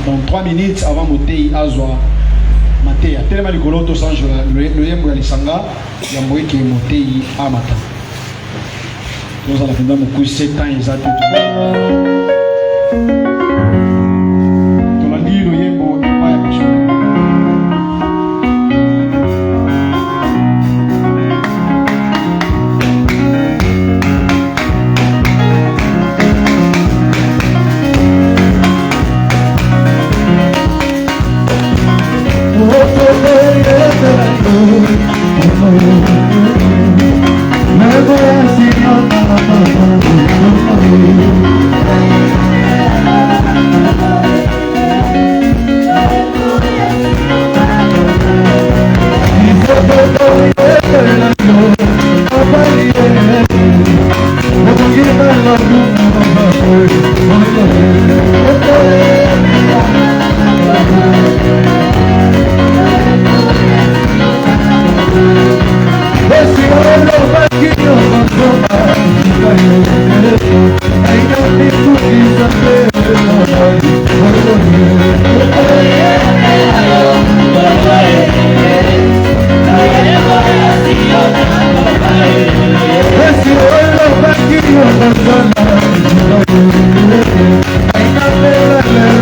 Donc 3 minutes avant Motei Azwa Matea. Tellement les colons tous anges le yembo yalisanga yambo qui Motei Amata. Nous allons faire mon coup 7 ans exact. I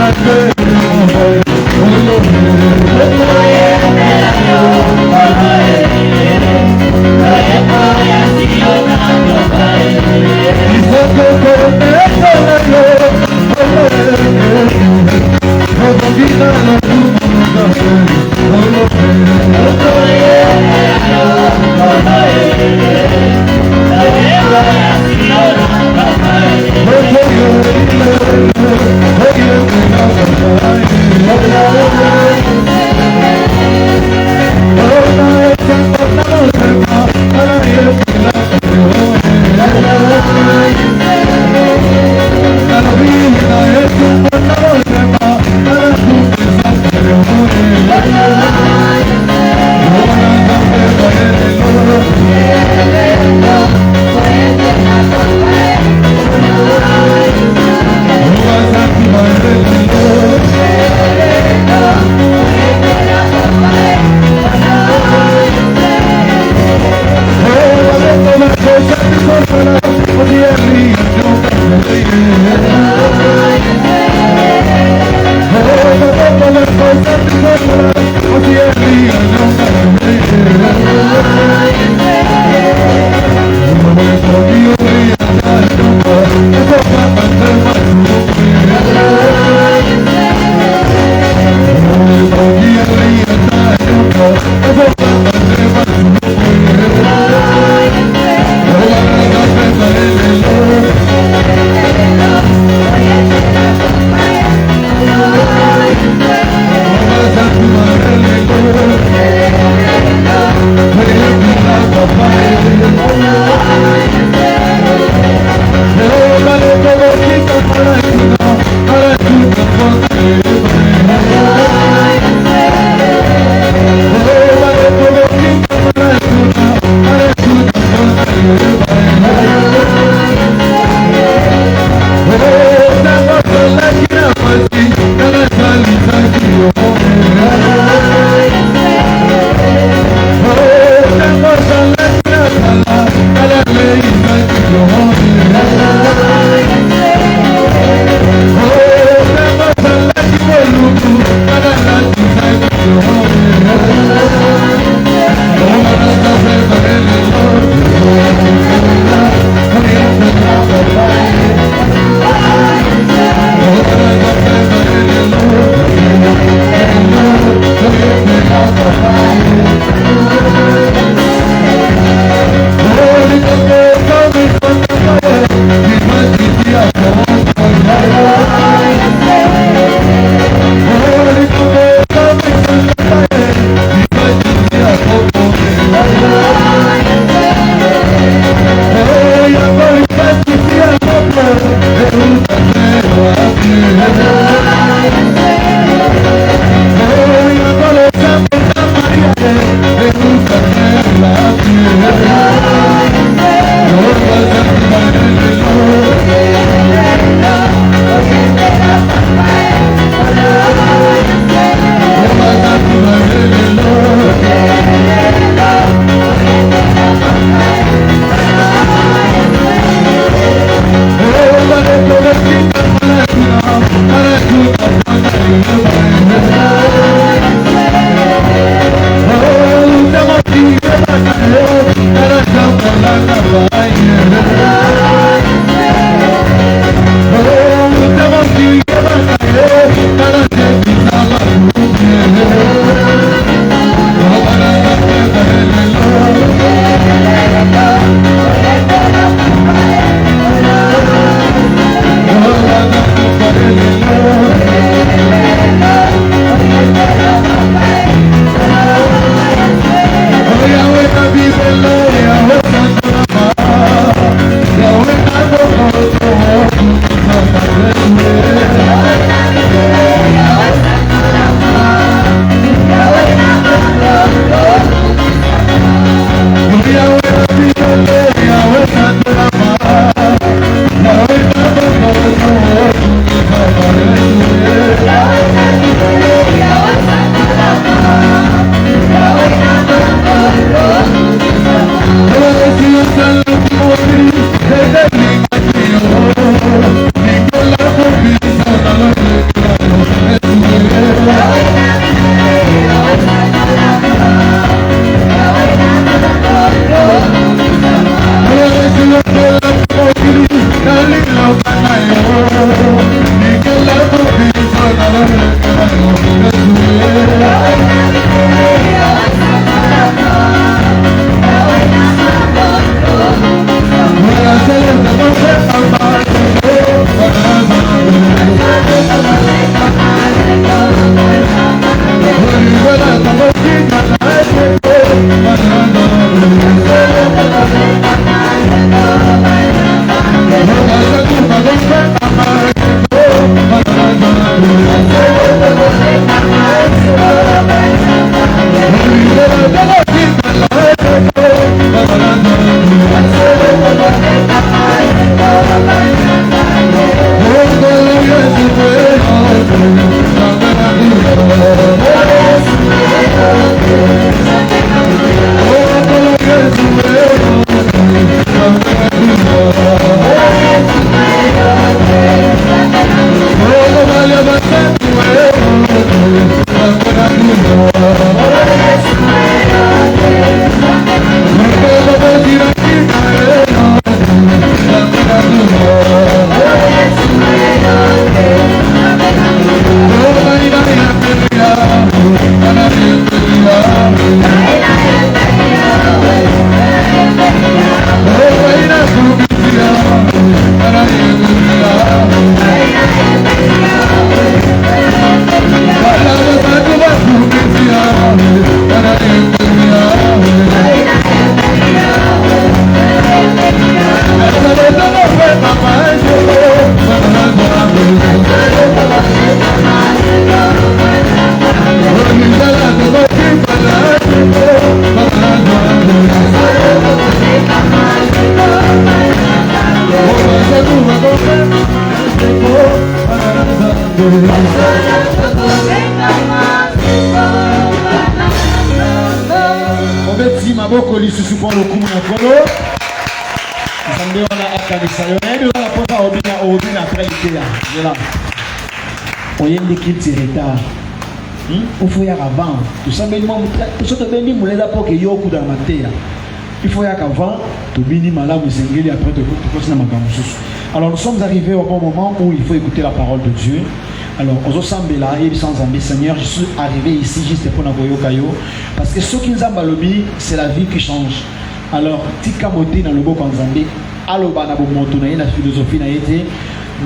maboko lisusu pour le coup na kolo nzambe wana akanisa yo na yebi wana posa obina après iteya là oyende kiti retard il faut y avoir avant tout ça mais moi tout ça bendi muleza pour que yo ku dans mateya il faut y avoir avant to bini malamu sengeli après to continue makambo susu. Alors nous sommes arrivés au bon moment où il faut écouter la parole de Dieu. Alors, aux Osambela et sans Zambé, Seigneur, je suis arrivé ici juste pour Nagoyo Kayo. Parce que ce qui nous a balobi, c'est la vie qui change. Alors, Tika Moti dans le beau Zambé, Aloba Nabo Moto, la philosophie n'a été,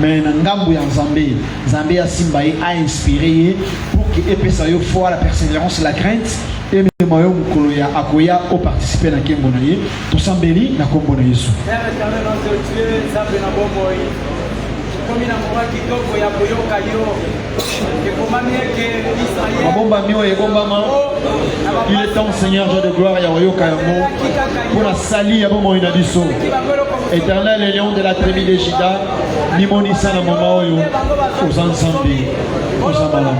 mais na ngambo ya Nzambe Nzambe ya simba ye a inspiré pour que epesa yo foi, la persévérance, la crainte et même yo mukolo ya akoya au participer na kembo na ye to sambeli na kombo na Yesu. Il est temps, Seigneur, Dieu de gloire, pour la salie, éternel et lion de la tribu de Juda, Nimonisa na moment aux ensembles, aux amalams.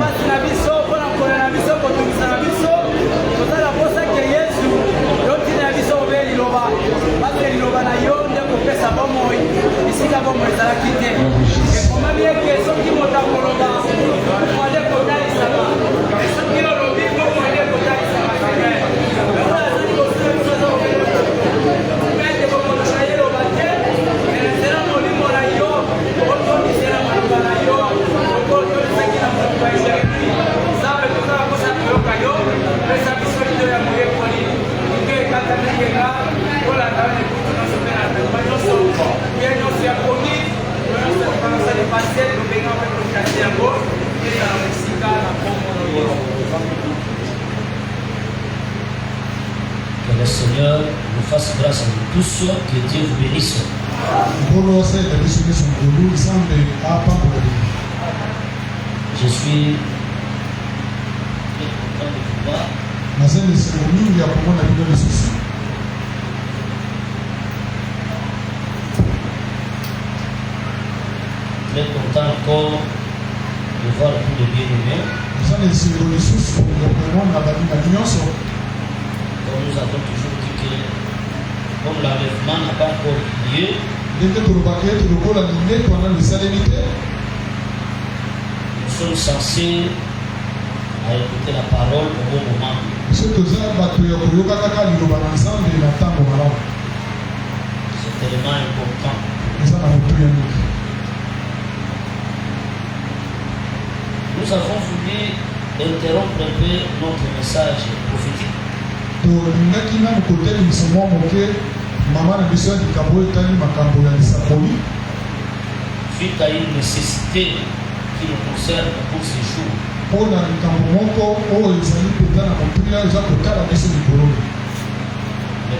Que le Seigneur nous fasse grâce à nous tous, que Dieu vous bénisse. Je suis très content de vous voir. Très content encore de voir tous les bien-aimés. Comme nous avons toujours dit que, comme l'enlèvement n'a pas encore lieu, nous sommes censés à écouter la parole au bon moment. C'est tellement important. Nous avons voulu interrompre un peu notre message prophétique. Suite à une nécessité qui nous concerne pour ces jours. Le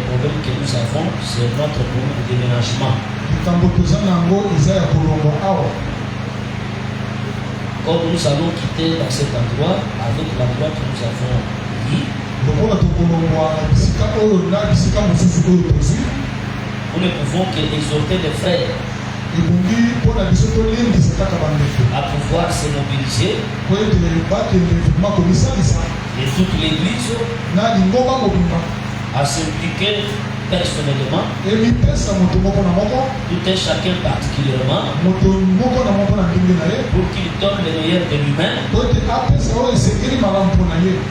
problème que nous avons, c'est notre problème de déménagement. Comme nous allons quitter dans cet endroit, avec l'endroit que nous avons dit, nous ne pouvons qu'exhorter les frères à pouvoir se mobiliser et toute l'église à s'impliquer personnellement, tout un chacun particulièrement, pour qu'il donne le meilleur de lui-même,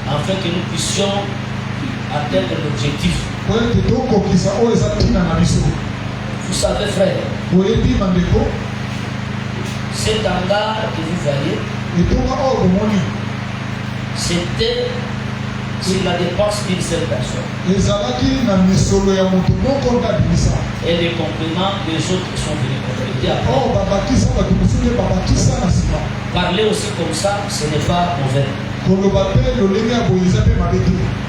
afin que nous puissions atteindre l'objectif. Vous savez, frère, cet hangar que vous voyez, c'était sur la dépense d'une seule personne. Et les compléments des autres sont venus compléter après. Parler aussi comme ça, ce n'est pas mauvais.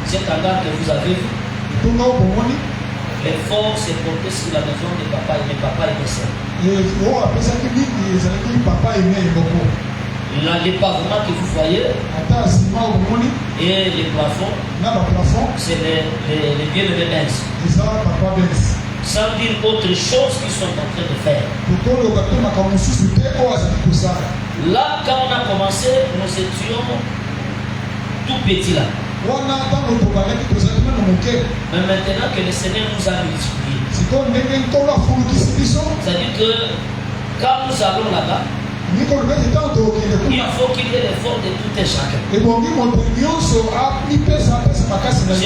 Cet hangar que vous avez vu, l'effort s'est porté sur la maison de papa et de papa et de sœur. Les pavements que vous voyez et les plafonds, c'est les bien-aimés. Sans dire autre chose qu'ils sont en train de faire. Là, quand on a commencé, nous étions tout petits là. Mais maintenant que le Seigneur nous a multipliés, c'est-à-dire que quand nous allons là-bas, il faut qu'il y ait l'effort de tout et chacun. Je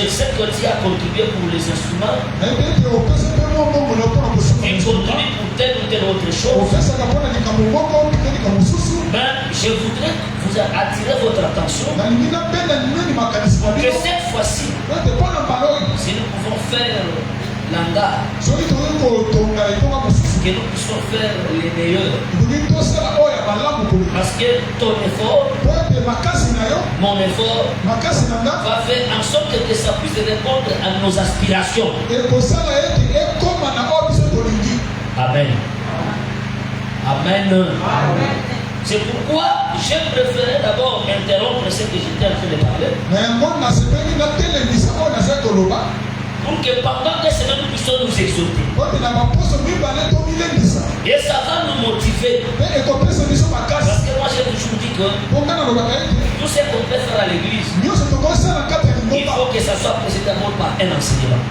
sais que tu as contribué pour les instruments. Tu contribues pour telle ou telle autre chose. Mais je voudrais vous attirer votre attention que cette fois-ci, si nous pouvons faire l'hangar, que nous puissions faire les meilleurs. Parce que ton effort, mon effort, va faire en sorte que ça puisse répondre à nos aspirations. Amen. Amen. C'est pourquoi j'ai préféré d'abord interrompre ce que j'étais en train de parler. Pour que pendant des semaines nous puissions nous exhorter. Et ça va nous motiver. Parce que moi j'ai toujours dit que tout ce qu'on peut faire à l'église, il faut que ça soit précédé par un enseignement.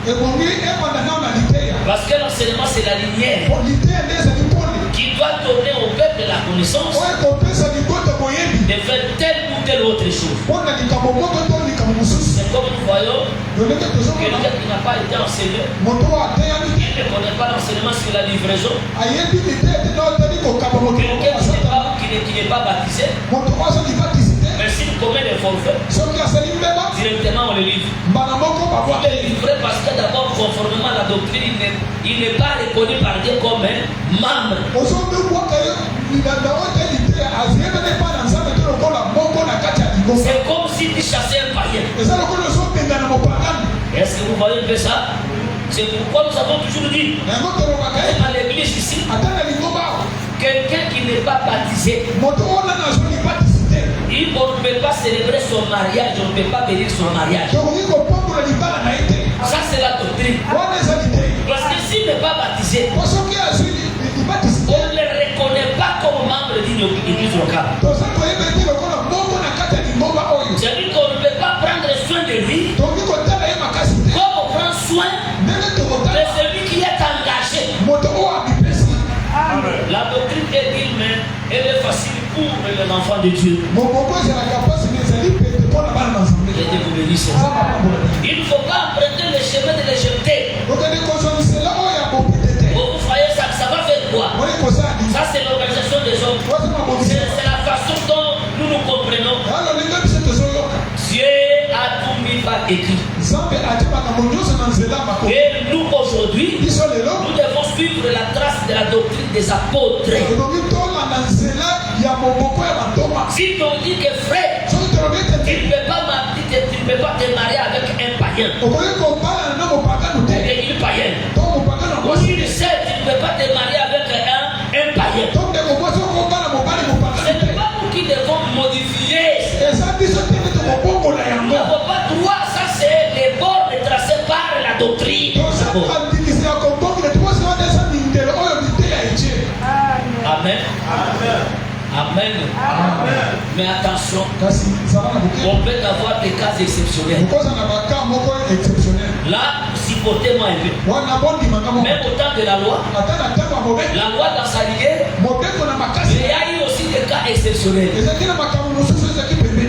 Parce que l'enseignement c'est la lumière qui doit donner au peuple la connaissance de faire telle ou telle autre chose. C'est comme nous voyons quelqu'un qui n'a pas été enseigné, il ne connaît pas l'enseignement sur la livraison, quelqu'un qui n'est pas baptisé, mais s'il commet des forfaits, directement on le livre. On le livre parce que d'abord, conformément à la doctrine, il n'est pas reconnu par Dieu comme un membre. C'est comme si tu chassais un païen. Est-ce que vous voyez un peu ça? C'est pourquoi nous avons toujours dit dans l'église ici, quelqu'un qui n'est pas baptisé, on ne peut pas célébrer son mariage, on ne peut pas bénir son mariage. Ça c'est la doctrine. Parce que s'il n'est pas baptisé, on ne le reconnaît pas comme membre d'une église locale. C'est-à-dire qu'on ne peut pas prendre soin de lui comme on prend soin de celui qui est engagé. La doctrine est dure, mais elle est facile pour les enfants de Dieu. Il ne faut pas emprunter le chemin de les jeter. Vous voyez ça, ça va faire quoi? Ça c'est l'organisation des hommes. C'est la façon dont nous nous comprenons. Dieu a tout mis par écrit. Et nous aujourd'hui, nous devons suivre la trace de la doctrine des apôtres. Si on dit que frère, tu ne peux pas te marier avec un païen. Et il païen. Aussi tu sais, tu ne peux pas te marier avec un païen. Ce n'est pas nous qui devons modifier. On n'a pas droit, ça c'est les bords tracés par la doctrine. Amen. Amen. Mais attention, on peut avoir des cas exceptionnels. Là, supportez-moi un peu. Même au temps de la loi dans sa lignée, il y a eu aussi des cas exceptionnels.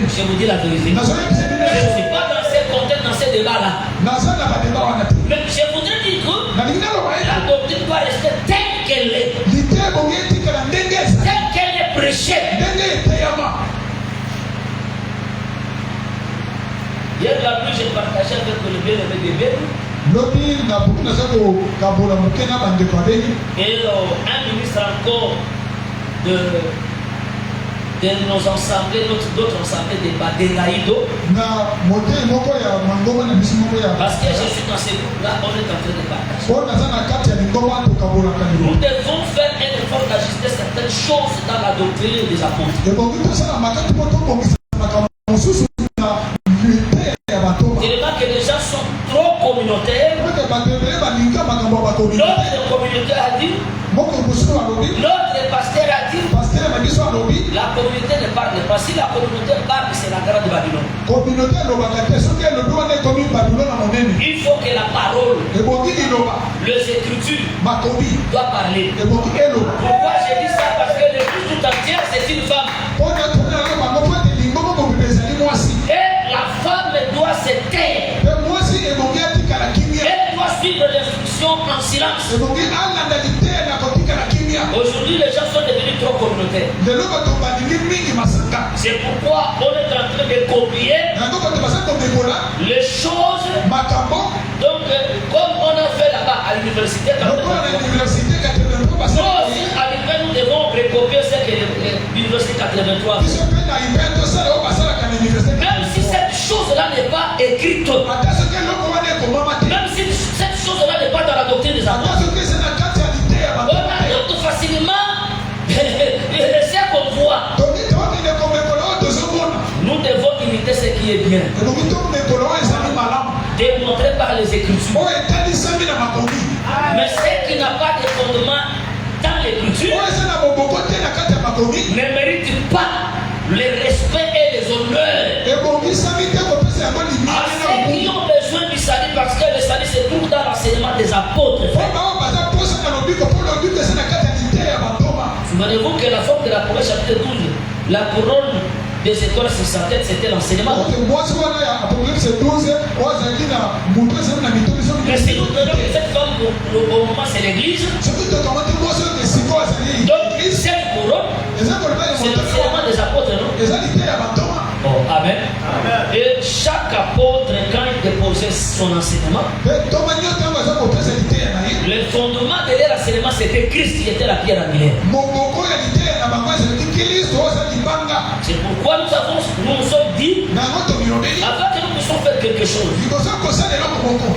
Je vous dis la vérité. Je ne suis pas dans ces contextes, dans ces débats-là. Mais je voudrais dire que la doctrine doit rester telle qu'elle est. Telle qu'elle est prêchée. Hier la nuit, j'ai partagé avec le bien-aimé de Bébé. Et un ministre encore de nos assemblées, d'autres assemblées de Badelaïdo. Parce que je suis dans ce groupe-là, on est en train de partager. Nous devons faire un effort d'ajuster certaines choses dans la doctrine des apôtres. Tellement que les gens sont trop communautaires. Notre communauté a dit, notre pasteur a dit, la communauté ne parle pas. Si la communauté parle, c'est la grande Babylone. Il faut que la parole, les écritures, doivent parler. Pourquoi j'ai dit ça? Parce que le plus tout entier, c'est une femme. Et la femme doit se taire. Elle doit suivre l'instruction en silence. Aujourd'hui, les gens sont devenus trop communautaires. C'est pourquoi on est en train de copier les choses. Donc, comme on a fait là-bas l'université 83. Nous aussi, à l'hiver, nous devons recopier ce que l'université 83. Même si cette chose-là n'est pas écrite, même si cette chose-là n'est pas dans la doctrine des apôtres, on adopte facilement ce qu'on voit. Nous devons imiter ce qui est bien, démontré par les Écritures. Mais ce qui n'a pas de fondement dans l'Écriture ne mérite pas le respect et les honneurs à ceux qui ont besoin du salut, parce que le salut se trouve dans l'enseignement des apôtres. Souvenez-vous que la forme de la promesse, chapitre 12, la couronne des étoiles sur sa tête, c'était l'enseignement. Mais si nous prenons que cette forme, au moment c'est l'église, donc cette couronne, c'est l'enseignement des apôtres, non? Oh, amen. Et chaque apôtre, quand il déposait son enseignement, le fondement de leur enseignement, c'était Christ qui était la pierre angulaire. C'est pourquoi nous nous sommes dit, avant que nous puissions faire quelque chose,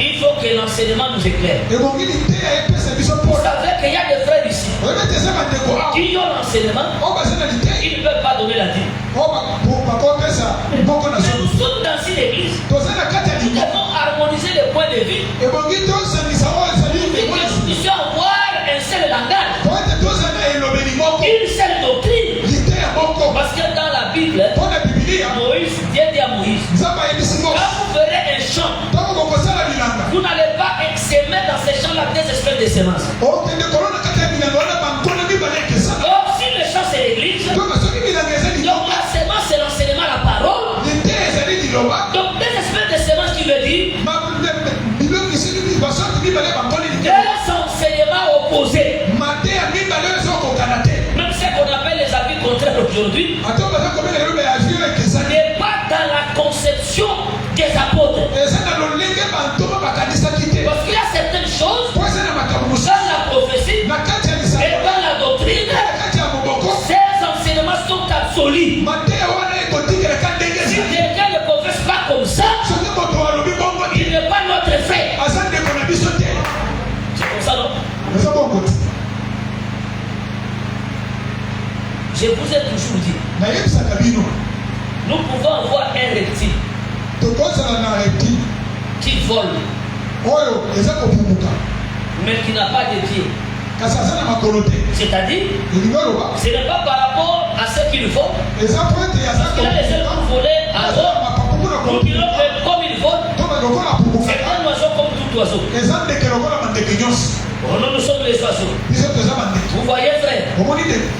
il faut que l'enseignement nous éclaire. Vous savez qu'il y a des frères ici qui ont l'enseignement, ils ne peuvent pas donner la dîme. Mais nous sommes dans une église, nous devons harmoniser les points de vue, et que nous puissions avoir un seul langage, une seule doctrine. Parce que dans la Bible, Moïse, Dieu dit à Moïse, quand vous ferez un champ, vous n'allez pas s'aimer dans ces champs-là des espèces de semences. Or, si le champ c'est l'église, donc la semence c'est l'enseignement, la parole. Donc des espèces de semences qui veut dire deux enseignements opposés. Même ce qu'on appelle les avis contraires aujourd'hui n'est pas dans la conception des apôtres. Parce qu'il y a certaines choses dans la prophétie et dans la doctrine, ces enseignements sont absolus. Si quelqu'un ne professe pas comme ça, il n'est pas notre frère. C'est comme ça, non? Je vous ai toujours dit, nous pouvons avoir un reptile qui vole, mais qui n'a pas de pied. C'est-à-dire, ce n'est pas par rapport à ce qu'il faut. Parce qu'il a les ailes pour voler à l'eau, comme il vole. C'est un oiseau comme tout oiseau. Oh non, nous sommes les oiseaux. Vous voyez, frère?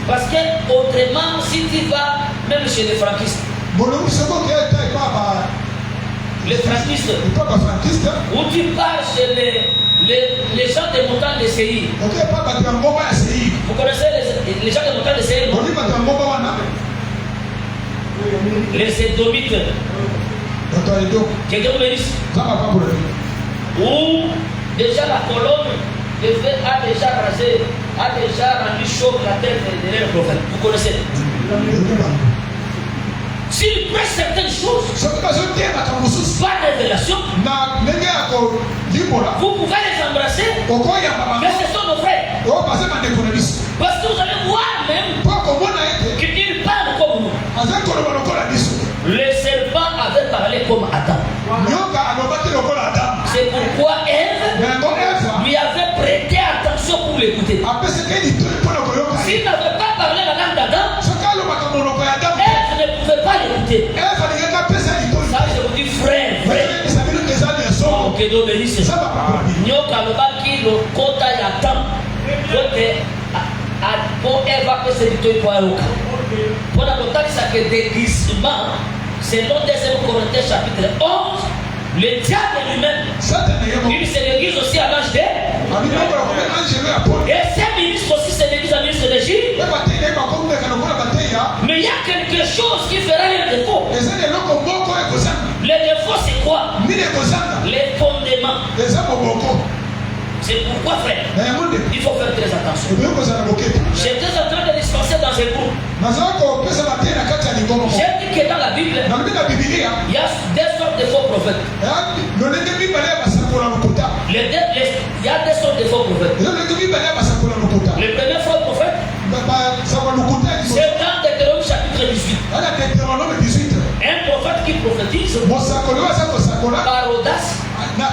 Parce que autrement, si tu vas même chez les franquistes, les franquistes, ou tu pars chez les gens des montagnes de Séir. Vous connaissez les gens des montagnes de Séir? Les Édomites. Quelqu'un me dit? Ou déjà la colonne a déjà rasé, a déjà rendu chaud la tête de leur prophète. Vous connaissez? S'il presse certaines choses, pas de révélation, vous pouvez les embrasser, mais ce sont nos frères. Parce que vous allez voir même qu'ils parlent comme nous. Le serpent avait parlé comme Adam. C'est pourquoi Ève lui avait prêté attention pour l'écouter. S'il n'avait pas parlé la langue d'Adam, Ève ne pouvait pas l'écouter. Ça, je vous dis frère, frère. Que Dieu bénisse. Nyoka lobaki lokota ya tam. Yote po Eva pese ditoi kwa yoka. Pona kotakisa que déguisement, selon 2 Corinthiens chapitre 11, le diable lui-même, il se déguise aussi à l'âge d'Ève. Et ses ministres aussi se déguisent à ministre d'Égypte. Mais il y a quelque chose qui fera un défaut. Le défaut, c'est quoi? Les fondements. C'est pourquoi, frère, il faut faire très attention. J'étais en train de dispenser dans un groupe. J'ai dit que dans la Bible, il y a deux sortes de faux prophètes. Il y a deux sortes de faux prophètes. Le premier faux prophète, c'est dans Deutéronome chapitre 18. Un prophète qui prophétise par audace. Et la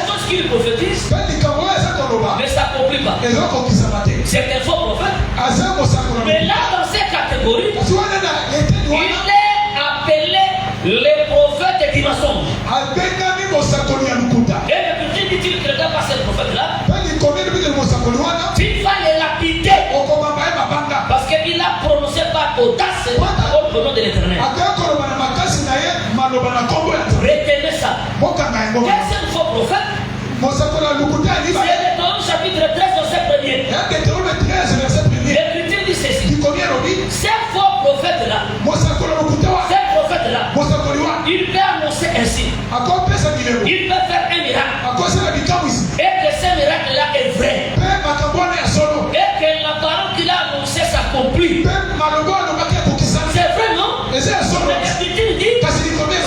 chose qu'il prophétise ne s'accomplit pas. C'est un faux prophète. Mais là, dans ces catégories, il est appelé les prophètes du mensonge. Et le petit dit-il que le gars passe ce prophète-là, il va les lapider. Parce qu'il a prononcé par audace la parole au nom de l'Éternel. Retenez ça. Quel c'est le faux prophète? C'est Deutéronome chapitre 13, verset 1er. L'Écriture dit ceci. Ces faux prophètes-là, il peut annoncer ainsi. Il peut faire un miracle. Et que ce miracle-là est vrai. Et que la parole qu'il a annoncée s'accomplit. C'est vrai, non? Mais l'Écriture dit,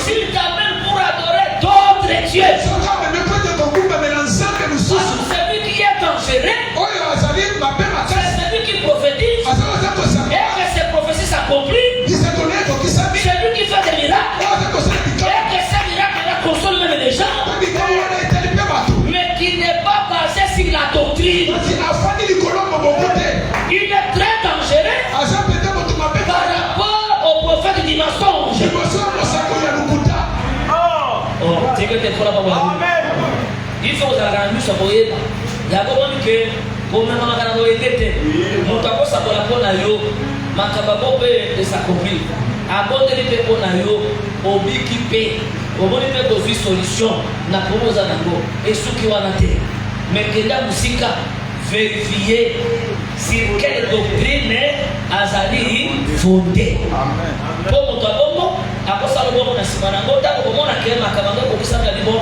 s'il t'amène pour adorer d'autres dieux, celui qui est dangereux, c'est celui qui prophétise, et que ses prophéties s'accomplissent, celui qui fait des miracles, et que ces miracles-là consolent même les gens, mais qui n'est pas basé sur la doctrine. Il est très dangereux par rapport au prophète du mensonge. Il faut que vous ayez il y a beaucoup que pour même quand on a été mon tapo ça pour la bonne ayo makababo peut s'accomplir abonner peut pour ayo obikipe oboni peut de solution na proposa nango et ce qui va nater mais que la musique vérifier sur quelle doctrine azali fondée. Amen. Pour mon tapo après ça le bon na simana ngota ko mona ke makababo ko kisanga libo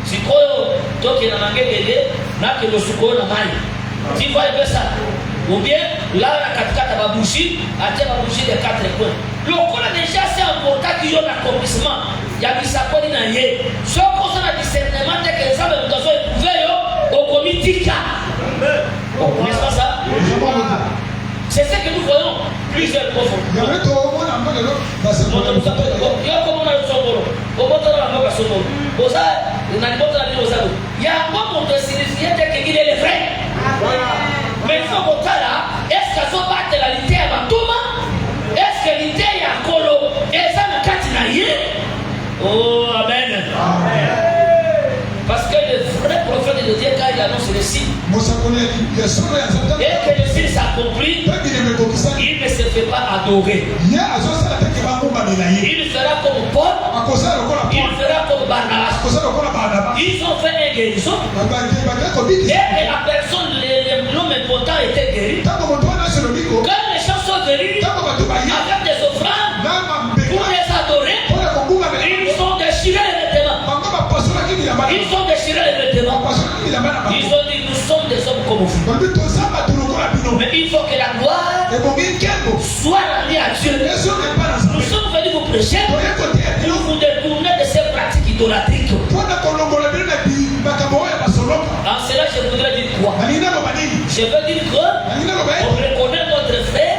sikoyo toki na mangele na ke lo sikoyo na mali tu vois ça ou bien là la katikata babushi atia babushi de 4 points le kola déjà c'est important qu'il y a un accomplissement ya bisakoni na ye so ko ça na discernement de que ça veut nous éprouver au comitika n'est-ce pas ça? C'est ce que nous voyons plusieurs profondeurs. Il y a un moment de signifier qu'il est vrai. Mais il faut que là, est-ce que ça va être la lité à Batuma? Est-ce que l'ité est à Kolo? Et ça me catinaille? Oh, Amen. Parce que le vrai prophète de Dieu, quand il annonce le signe, et que le signe s'accomplit, il ne se fait pas adorer. Il fera comme Paul, il fera comme Barnabas. Ils ont fait un guérison. Et la personne, l'homme important était guéri. Quand les gens sont guéris, avec des offrandes, pour les adorer, ils sont déchirés les vêtements. Ils ont déchiré les vêtements. Ils ont dit nous sommes des hommes comme vous. Mais il faut que la gloire soit rendue à Dieu. Nous sommes venus vous prêcher pour vous détourner de ces pratiques idolâtriques. En cela je voudrais dire quoi? Je veux dire que on reconnaît notre frère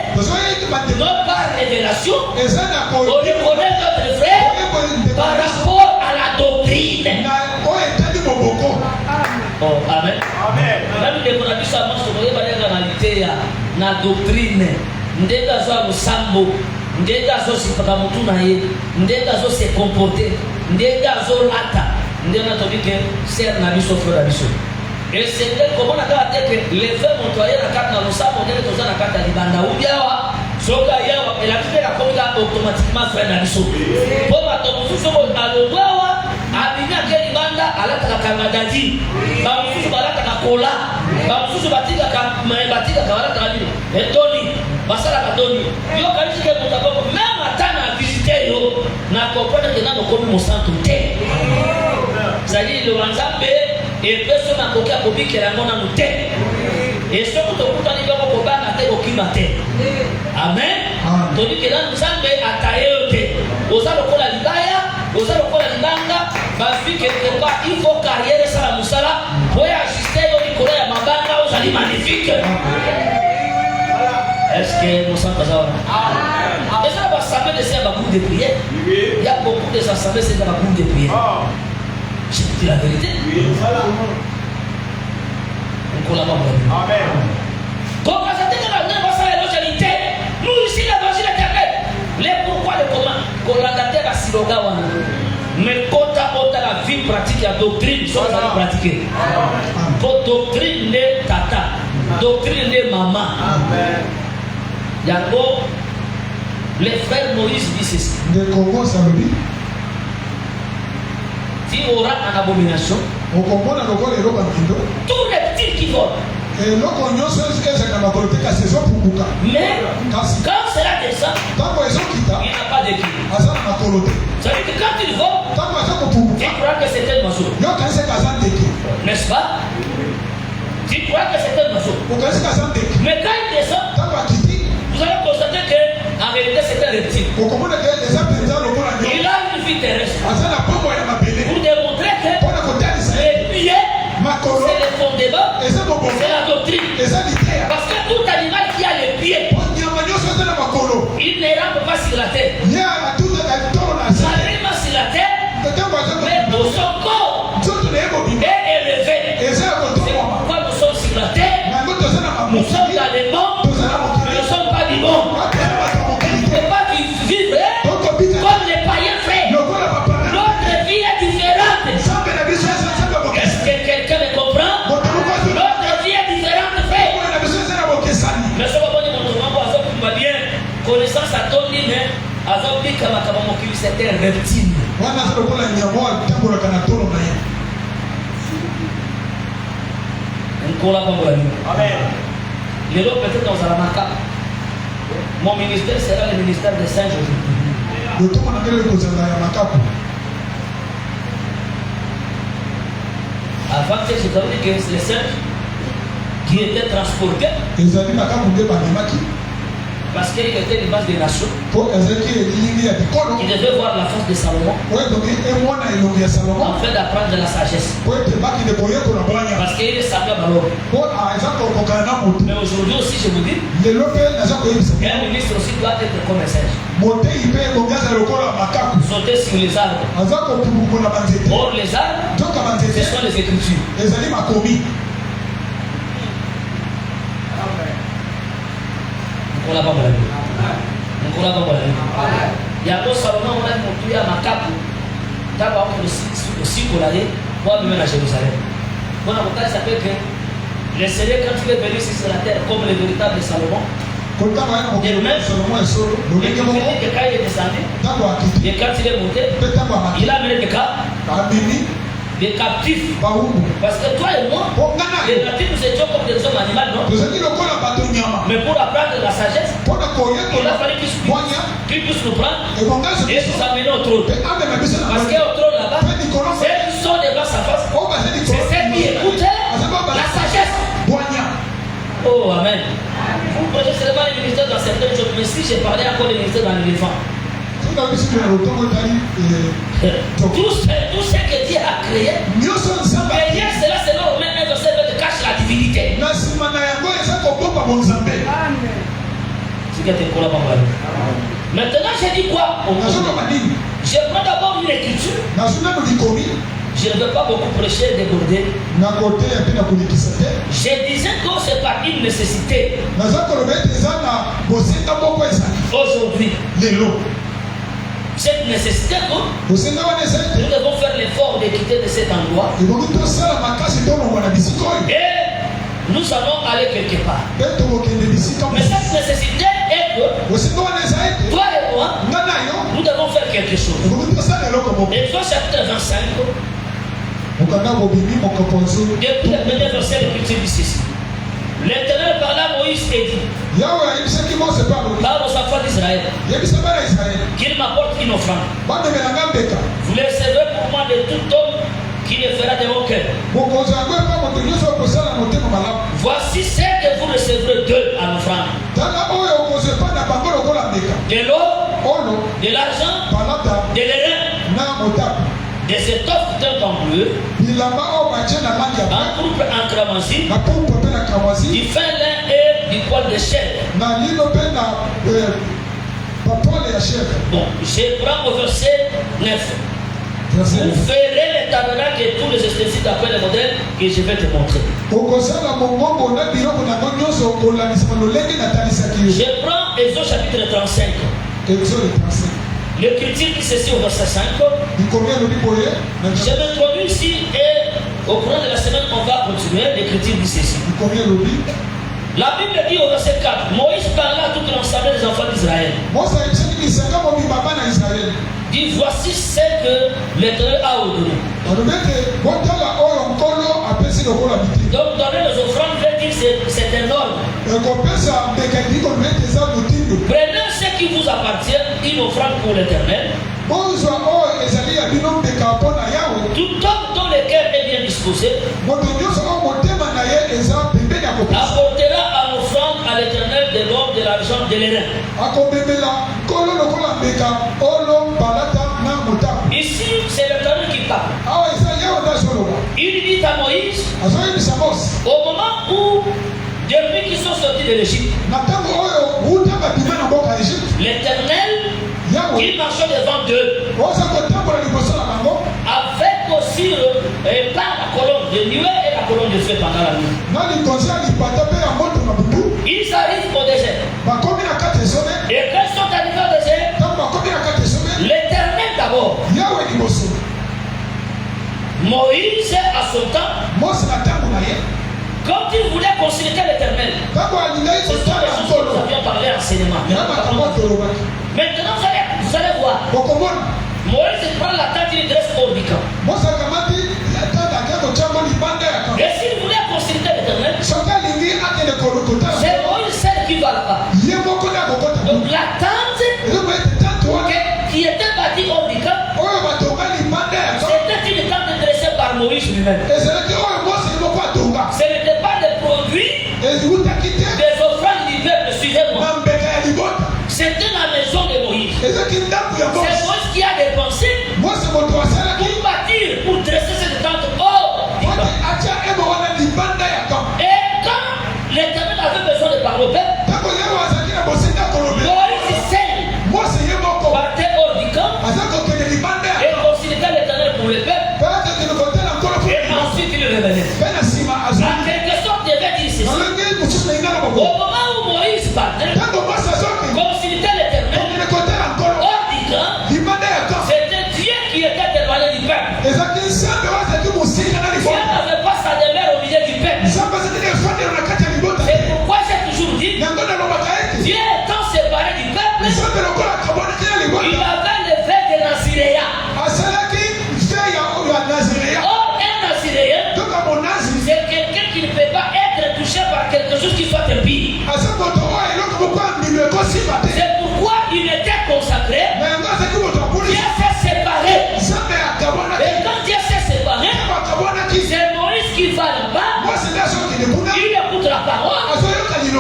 non par révélation, on reconnaît notre frère par rapport à la doctrine. Oh, amen. Même les conditions à moi, je voulais parler de la réalité, la doctrine. Ndega zo musambo, ndega zo sipaka mutu na ye, ndega zo se comporter, ndega zo lata, ndega to dire c'est na biso frère biso. Et c'est comment on a dit que les faits montoyés na carte na musambo, ndega to za na carte libanda ubiawa, soka yawa et la vie la comida automatiquement frère na biso. Pour ma to musu ko alobawa abinya ke libanda alata ka kangadadi, ba musu balata ka kola, ba musu batika ka batika ka alata ka bino. Etoni basala katoni yo kalisi ke mutako même atana visiter yo na comprendre que na ko mo santo te. C'est-à-dire le Nzambe Et personne n'a aucun copie qui est la monnaie à nous tête. Et ce que tu as dit, on va pas aucune maté. Amen. Tandis que là, nous sommes à tailler. Aux allons pour la libaya, aux allons pour la libanga. Ma fille, quelque part, il faut carrière ça la moussala. Pour ajuster au Nicolas à ma bande, vous allez magnifique. Est-ce que nous sommes pas là? Et ça va s'appeler de un groupe de prière. Il y a beaucoup de assemblées, c'est un groupe de prière. Je vous dis la vérité. On collabore. Amen. Quand vous êtes dans la localité, nous ici, l'évangile éternel. Les pourquoi, les comment, qu'on l'a daté à Siloga. Mais quand tu as la vie pratique, la doctrine, ça va pratiquer. Votre doctrine n'est tata, doctrine n'est maman. Yango, les frères Moïse disent ceci. De Congo, ça veut dire. Si on aura une abomination, au Congo, on a le roi Bandido. Tous les petits qui volent. Et là, on a une saison pour Bouka. Mais quand cela descend, il n'y a pas de qui. Ça veut dire que quand il vole, tu crois que c'est un oiseau. N'est-ce pas? Tu crois que c'est un oiseau. Mais quand il descend, vous allez constater qu'en réalité c'est un reptile. Il a une vie terrestre. Pour démontrer que les pieds, c'est le fondement, c'est la doctrine. Parce que tout animal qui a les pieds, il ne rampe pas sur la terre. Ça rime sur la terre, mais dans son corps est élevé. C'est pourquoi nous sommes sur la terre, nous sommes dans les monts, nous ne sommes pas du monde. On ne peut pas vivre comme les païens frères. Notre vie est différente. Est-ce que quelqu'un me comprend? Notre vie est différente, frère. Mais ce qu'on va bien, connaissance à ton lit, mais à ton lit, c'était un reptile. On collabore. Amen. Les autres peut-être dans la macabre. Mon ministère sera le ministère de Saint-Joseph. Avant que je t'avais dit que c'est les singes qui étaient transportés. Parce qu'il était une base des nations. Il devait voir la force de Salomon. En fait d'apprendre la sagesse. Parce qu'il est semblable à l'homme. Mais aujourd'hui aussi, je vous dis, un ministre aussi doit être comme un singe. Sauter sur les arbres. Or, les arbres, ce sont les Écritures. On l'a pas parlé. On l'a pas parlé. Il y a d'autres Salomon, on a montré à Makapu. D'abord, aussi qu'on allait, moi, même à Jérusalem. Bon, en tout cas, ça fait que le Seigneur, quand il est venu sur la terre, comme le véritable Salomon, et même, et quand il est descendu, et quand il est monté, il a amené des captifs. Parce que toi et moi, les captifs, nous étions comme des hommes animaux, non? Mais pour apprendre la sagesse, il a fallu qu'ils puissent nous prendre et nous amener au trône. Parce qu'au trône là-bas, ceux qui sont devant sa face, c'est ceux qui écoutent la sagesse. Oh, amen. Vous connaissez seulement le ministère dans certaines choses, mais si j'ai parlé encore du ministère dans l'éléphant, tout ce que Dieu a créé, derrière cela, c'est là où même un verset de cache la divinité. Maintenant, j'ai dit quoi? Je prends d'abord une écriture. Je ne veux pas beaucoup prêcher et déborder. Je disais que c'est pas une nécessité. Aujourd'hui, cette nécessité, nous devons faire l'effort de quitter de cet endroit. Et nous allons aller quelque part. Mais cette nécessité est que toi et moi, nous devons faire quelque chose. Exode chapitre 25. Depuis le premier verset, l'Écriture dit ceci. L'Éternel parla à Moïse et dit, parle aux enfants d'Israël, qu'il m'apporte une offrande. Vous les servez pour moi de tout homme qui le fera de mon cœur. Voici ce que vous recevrez d'eux en offrande. De l'eau, de l'argent, de l'airain, des étoffes d'un temps bleu, un groupe en cramoisi, du fin lin et du poil de chèvre. Bon, je prends au verset 9. Vous ferez les tabernacles et tous les ustensiles d'après le modèle que je vais te montrer. Je prends Exode chapitre 35. Le critique dit ceci au verset 5. Je m'introduis ici et au cours de la semaine on va continuer. Le critique dit ceci. La Bible dit au verset 4, Moïse parla à toute l'ensemble des enfants d'Israël. Dit voici ce que l'Éternel a ordonné. Donc donner les offrandes veut dire c'est un ordre. Prenez ce qui vous appartient, une offrande pour l'Éternel. Tout homme dont le cœur est bien disposé apportera en offrande à l'Éternel de l'or, de l'argent, de l'airain. Ici, c'est l'Éternel qui parle. Il dit à Moïse, au moment où, depuis qu'ils sont sortis de l'Égypte, l'Éternel, il marchait devant d'eux, avec aussi par la colonne de nuée et la colonne de feu pendant la nuit. Ils arrivent au désert. Et quand ils sont arrivés au désert, l'Éternel d'abord, Moïse à son temps, quand il voulait consulter l'Éternel, ce sont les choses que nous avions parlé enseignement. Maintenant, vous allez voir. Moïse prend la tente, il dresse hors du camp. Et s'il voulait consulter l'Éternel, c'est Moïse seul qui va là-bas. Donc la tente qui était bâtie hors du camp, c'était une tente dressée par Moïse lui-même. Ce n'était pas des produits, des offrandes du peuple, suivez-moi. C'était la maison de Moïse. C'est Moïse qui a dépensé pour bâtir, pour dresser cette tente hors du camp. Et quand l'Éternel avait besoin de parler au peuple, Moïse seul partait hors du camp et consultait l'Éternel pour le peuple. Et ensuite il revenait. En quelque sorte, je vais dire ceci. Au moment où Moïse partait, consultait l'Éternel hors du camp, c'était Dieu qui était éloigné du peuple. Dieu n'avait pas sa demeure au milieu du peuple. C'est pourquoi j'ai toujours dit, Dieu étant séparé du peuple, il avait le fait de Naziréa. Or, un Naziréen, c'est quelqu'un qui ne peut pas être touché par quelque chose qui soit impie. C'est pourquoi il était consacré. Dieu s'est séparé. Et quand Dieu s'est séparé, c'est Moïse qui va là-bas. Il écoute la parole.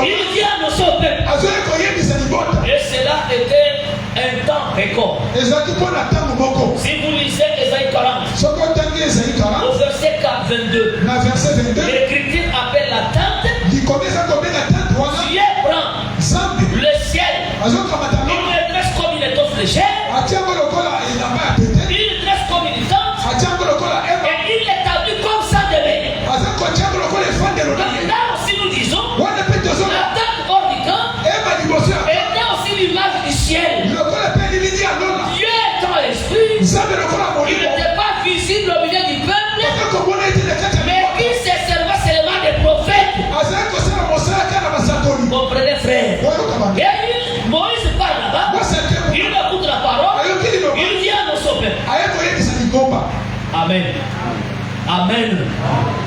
Il vient annoncer au peuple. Et cela était un temps record. Si vous lisez Ésaïe 40, au verset 22, l'Écriture appelle la tente. Dieu prend le ciel, il le dresse comme une étoffe légère, il le dresse comme une tente, et il l'établit comme ça de mer. Là aussi nous disons, la tente hors du camp était aussi l'image du ciel. Dieu étant esprit, il n'était pas visible au milieu du peuple, mais il se servait seulement des prophètes. Vous comprenez, frère? Et Moïse part là-bas, il écoute la parole, il vient dans son peuple. Amen. Amen.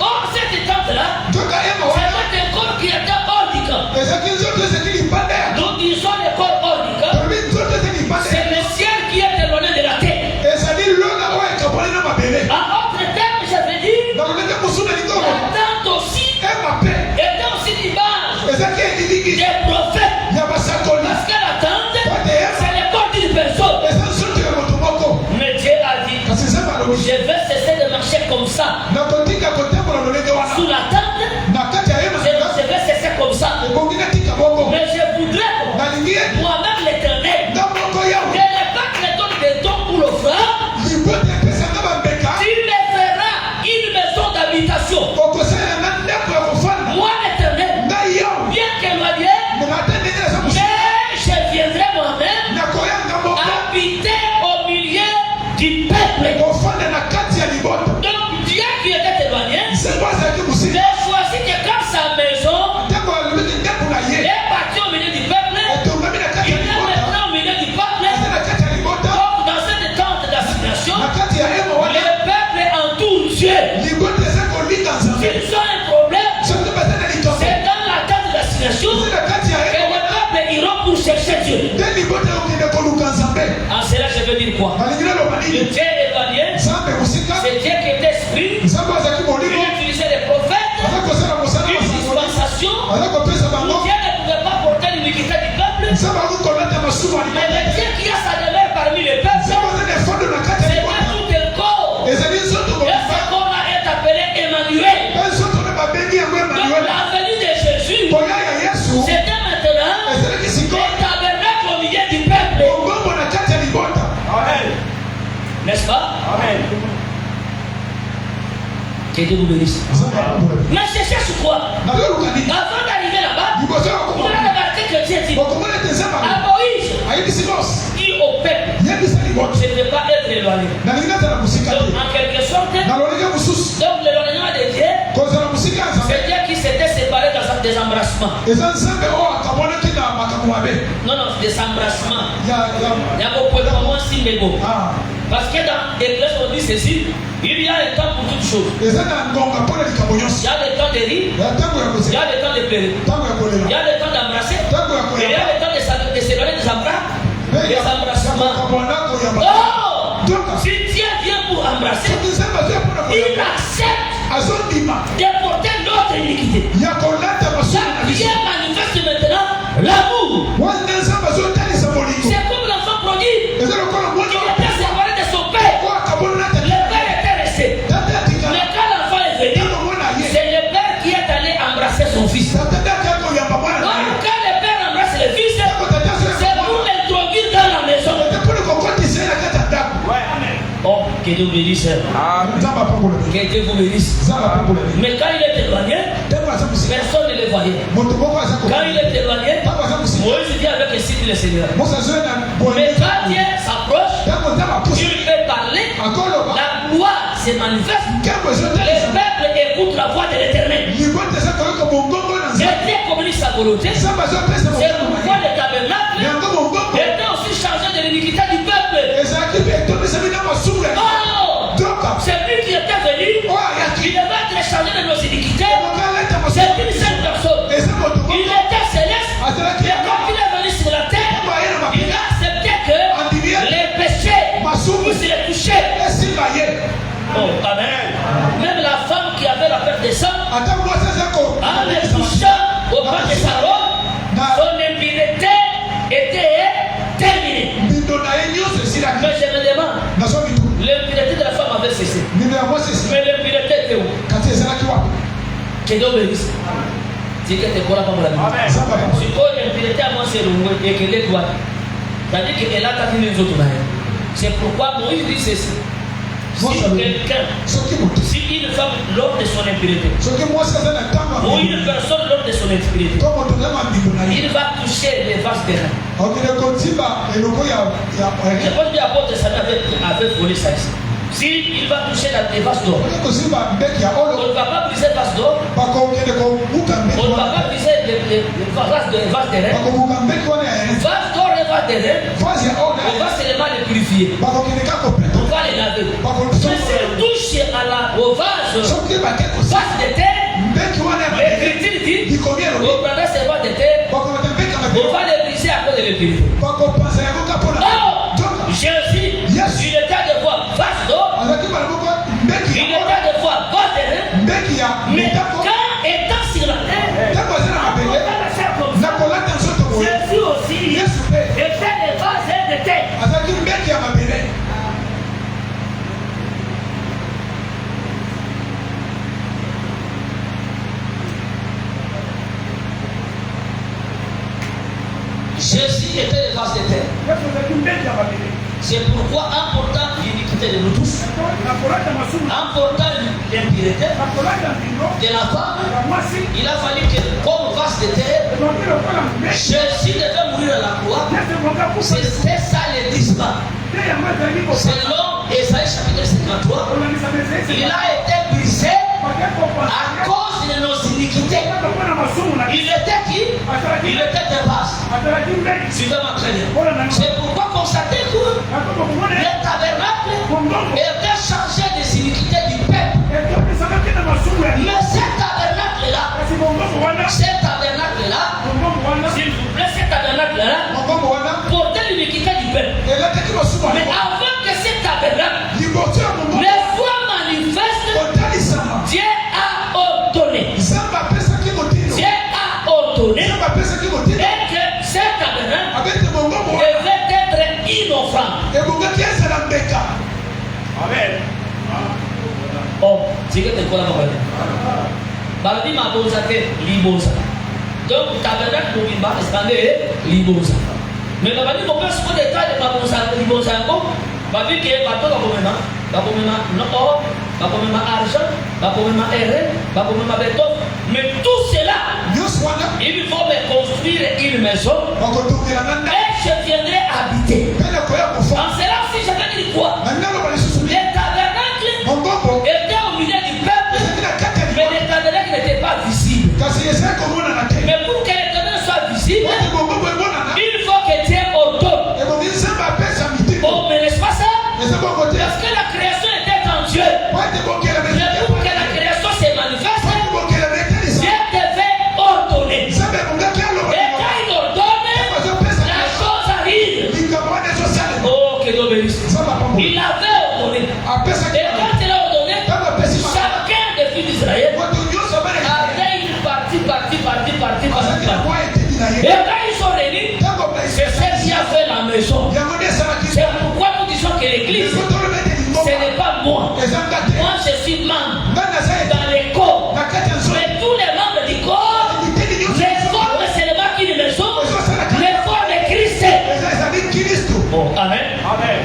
Or, cette tente-là, c'était un corps qui était hors du camp. Nous disons le corps hors du camp, c'est le ciel qui est éloigné de la terre. En autre terme, je quoi? Le Dieu éloigné, c'est Dieu qui est esprit. Il utilisait les prophètes, une dispensation. Dieu ne pouvait pas porter l'iniquité du peuple. Mais le Dieu qui a sa demeure parmi les peuples, c'est tout un corps. Et ce corps-là est appelé Emmanuel. Donc la venue de Jésus, c'était maintenant le tabernacle au milieu du peuple. N'est-ce pas? Amen. Que Dieu vous bénisse. Mais je cherche quoi? Avant d'arriver là-bas, vous avez remarqué que Dieu dit à Moïse, dit au peuple, je ne vais pas être éloigné. Donc en quelque sorte, donc l'éloignement de Dieu, c'est Dieu qui s'était séparé dans des embrassements. Non, des embrassements. Il y a beaucoup de moments si mégo. Parce que dans l'Église, on dit ceci, il y a un temps pour toutes choses. Il y a le temps de rire, il y a le temps de pleurer, il y a le temps d'embrasser, il y a le temps de s'éloigner des embrassements. Oh! Si Dieu vient pour embrasser, il accepte de porter notre iniquité. Chaque Dieu manifeste maintenant l'amour. C'est comme l'enfant prodigue. Il était séparé de son père. Le père était resté. Mais quand l'enfant est venu, c'est le père qui est allé embrasser son fils. Donc quand le père embrasse le fils, c'est pour l'introduire dans la maison. Oh, que Dieu vous bénisse. Que Dieu vous bénisse. Mais quand il est éloigné, personne ne le voyait. Quand il est éloigné, Moïse vient avec le signe du Seigneur. Mais quand Dieu s'approche, Dieu lui fait parler, la gloire se manifeste, les peuples écoutent la voix de l'Éternel. Et Dieu communique sa volonté. C'est pourquoi le tabernacle était aussi chargé de l'iniquité du peuple. C'est lui qui était venu, il devait être chargé de nos iniquités. C'est une seule personne. Il était céleste, et quand il est venu sur la terre, il a accepté que les péchés puissent les toucher. Oh, amen. Même la femme qui avait la perte de sang, en les touchant au bas de sa robe, son impunité était terminée. Mais je me demande, l'impunité de la femme avait cessé. Mais l'impunité était où? Que Dieu bénisse. C'est que tu pourras pas me la dire. Si tu as l'impunité à moi, c'est le mot et qu'elle est droite. C'est-à-dire qu'elle a tapé les autres. C'est pourquoi Moïse dit ceci. Si quelqu'un, si une femme lors de son impunité, ou une personne lors de son impunité, il va toucher les vases des reins. Je pense que l'apôtre Samuel avait volé ça ici. S'il va toucher les vases d'or, on ne va pas briser les vases d'or, on ne va pas briser les vases des reins. Vases d'or et vases des reins, on va seulement les purifier. On va les laver. Mais si on touche au vase de terre, l'Écriture dit, on prendra ces vases de terre, on va les briser après de les purifier. Jésus, il était de voir vase d'or, il était de voir vase de reins, mais quand étant sur la terre, Jésus aussi était des vases de terre. Jésus était le vase de terre. C'est pourquoi, en portant l'iniquité de nous tous, en portant l'impureté de la femme, il a fallu que, comme vase de terre, Jésus devait mourir à la croix. C'était ça le disma. Selon Ésaïe chapitre 53, il a été brisé à cause de nos iniquités. Il était qui? Il était des vases. Suivez-moi très bien. C'est pourquoi constater que le tabernacle était chargé des iniquités du peuple. Mais cet tabernacle-là, s'il vous plaît, cet tabernacle-là portait l'iniquité du peuple. Mais avant Et vous qui est la Mbeka. Amen. Oh, c'est que tu es quoi là-bas? Baladi ma bosa te libosa. Donc tabernacle mobimba espandé libosa. Mais la baladi mon père se pose état de ma bosa libosa encore. Babi que bateau va commettre non or, va commettre argent, va commettre erreur, va commettre béton. Mais tout cela, il faut me construire une maison et je viendrai habiter. En cela aussi, je vais dire quoi? Les tabernacles étaient au milieu du peuple, mais les tabernacles n'étaient pas visibles. Mais pour que les tabernacles soient visibles, il faut que Dieu ordonne. Oh, mais n'est-ce pas ça? Parce que la création était en Dieu. Mais pour que la création se manifeste, Dieu devait ordonner. Et quand il ordonne, la chose arrive. Oh, que Dieu bénisse. Il avait ordonné. Et quand il a ordonné, chacun des fils d'Israël avait une partie. Et quand ils sont réunis, c'est celle qui a fait la maison. C'est pourquoi nous disons que l'église, ce n'est pas moi. Moi, je suis membre dans les corps. Mais tous les membres du corps, les forment seulement qu'une maison, les formes de Christ. Oh, amen.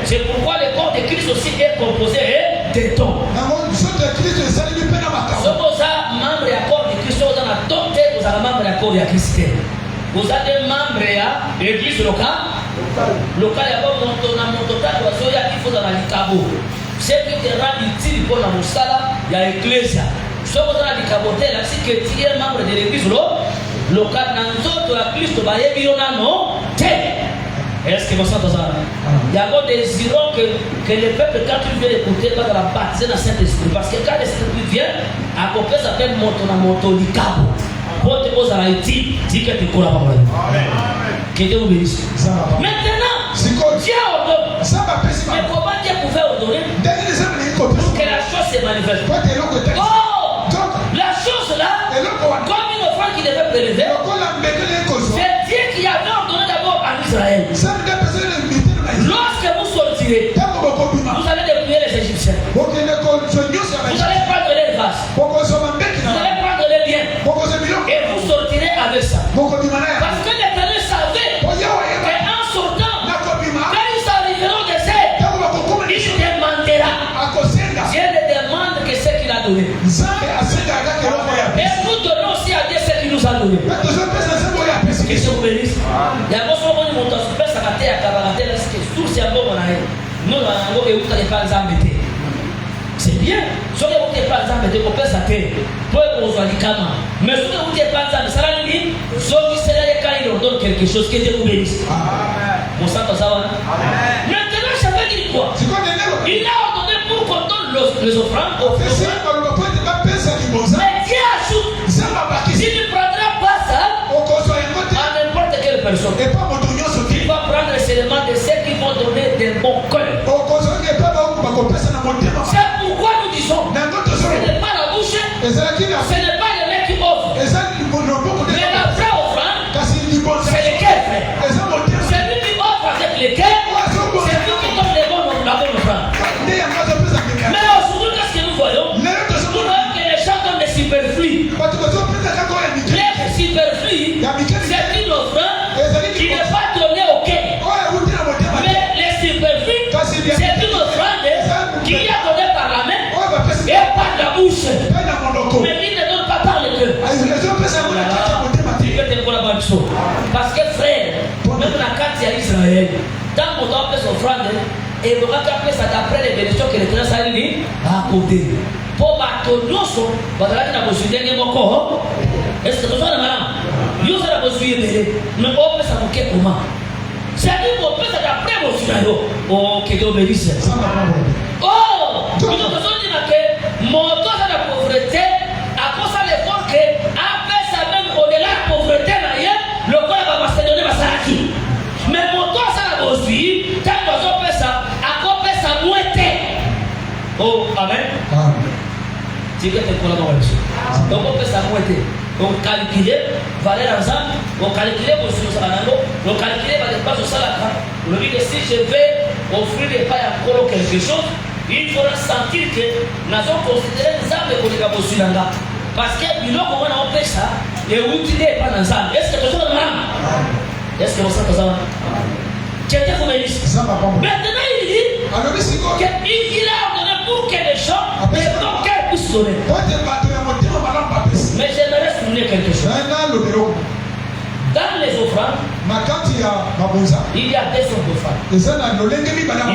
C'est pourquoi le corps de Christ aussi est composé de dons. Si vous êtes membre du corps de Christ, vous êtes adopté, vous êtes membre du corps de Christ. Vous êtes membre de l'église locale. Local, il y a pas mon total, il faut dans le cabo. C'est que tu rends utile pour la moussala, il y a l'église. Si vous avez dit caboté, là, si tu es membre de l'église locale, dans d'autres, la Christ, tu vas y aller, non? Est-ce que vous sentez ça? Il y a des désirants que le peuple, quand il vient écouter, va dans la baptiser dans Saint-Esprit. Parce que quand le Saint-Esprit vient, à côté, ça s'appelle moto du cabo. Pour te poser la utile, dis que tu cours là-bas. Que Dieu vous bénisse. Maintenant, Dieu ordonne. Mais comment Dieu pouvait ordonner pour que la chose se manifeste? Oh, la chose là, comme une offrande qui devait prélever, c'est Dieu qui avait ordonné d'abord à Israël. Lorsque vous sortirez, vous allez dépouiller les Égyptiens. Vous allez prendre les vases. Vous allez prendre les biens. Et vous sortirez avec ça. Parce que l'Éternel savait qu'en sortant, quand ils arriveront au désert, il demandera. Dieu ne demande que ce qu'il a donné. Et nous donnons aussi à Dieu ce qu'il nous a donné. Que Dieu vous bénisse. Il y a un moment où on se fait sa maté à Kabarate, là, c'est tout c'est un bon on a. Nous, on a un peu de pas les. C'est bien. Si vous n'avez pas les on peut s'attendre. Pour qu'on soit du kama. Mais si vous n'avez pas les ça va dire, quand il ordonne quelque chose, que Dieu vous bénisse. Pour ça, ça va. Maintenant, ça veut dire quoi? Il a ordonné pour qu'on donne les offrandes aux mais Dieu ajoute. S'il ne prendra pas ça, à n'importe quelle personne, il va prendre seulement de ceux qui vont donner des bons cœurs. C'est pourquoi nous disons, ce n'est pas la bouche, ce n'est pas le mec qui offre. Mais la vraie offrande, c'est le cœur. C'est lui qui offre avec le cœur, c'est lui qui donne la bonne offrande. Mais aujourd'hui, qu'est-ce que nous voyons? Nous voyons que les gens donnent des superflus. Les superflus, c'est une offrande qui n'est pas donnée au cœur. Mais les superflus, c'est une offrande qui est donnée par la main et par la bouche. Mais il ne donne pas par le cœur. Parce que frère, même la carte à Israël, tant qu'on doit faire son offrande, et on va appeler ça d'après les bénédictions que l'Éternel s'est dit à côté. Pour battre nous, on va dire que nous avons encore. Est-ce que nous avons malin? Nous avons besoin de mais on peut s'amoquer comment? C'est-à-dire qu'on peut s'adapter au Sinaïo. Oh, que Dieu bénisse. Oh, nous avons besoin de dire que mon temps de la pauvreté, à cause de l'effort que, après ça même au-delà de la pauvreté, le corps va se donner ma salaki. Mais mon temps, ça la besoin, tant qu'on fait ça, à quoi fait ça moitié. Oh, amen. C'est bien que collaboration. Donc on fait ça moitié. On calcule valeur ensemble, on calcule vos choses à l'anneau, on calcule les dépenses au salaire. On dit que si je vais offrir pas encore quelque chose, il faudra sentir que nous avons considéré les âmes pour les cabosulanga. Parce que nous avons fait ça, et vous dites pas dans les âmes. Est-ce que tu as est-ce que vous savez ça? Quelqu'un vous dit. Maintenant il dit qu'il a ordonné pour que les gens les cœurs puissent sonner. Mais j'aimerais souligner quelque chose. Dans les offrandes, il y a des sortes d'offrandes.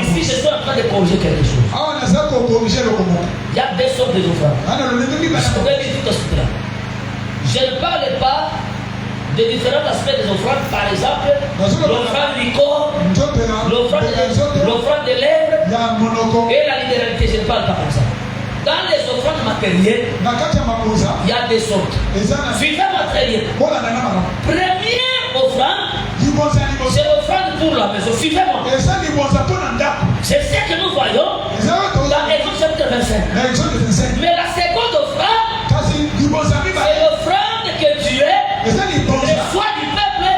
Ici, je suis en train de corriger quelque chose. Il y a des sortes d'offrandes. Je ne parle pas de différents aspects des offrandes. Par exemple, l'offrande du corps, l'offrande des lèvres et la libéralité. Je ne parle pas comme ça. Dans les offrandes matérielles, il y a des sortes. Suivez-moi très bien. Première offrande, c'est l'offrande pour la maison. Suivez-moi. C'est ce que nous voyons dans Exode chapitre 25. Mais la seconde offrande, c'est l'offrande que Dieu reçoit du peuple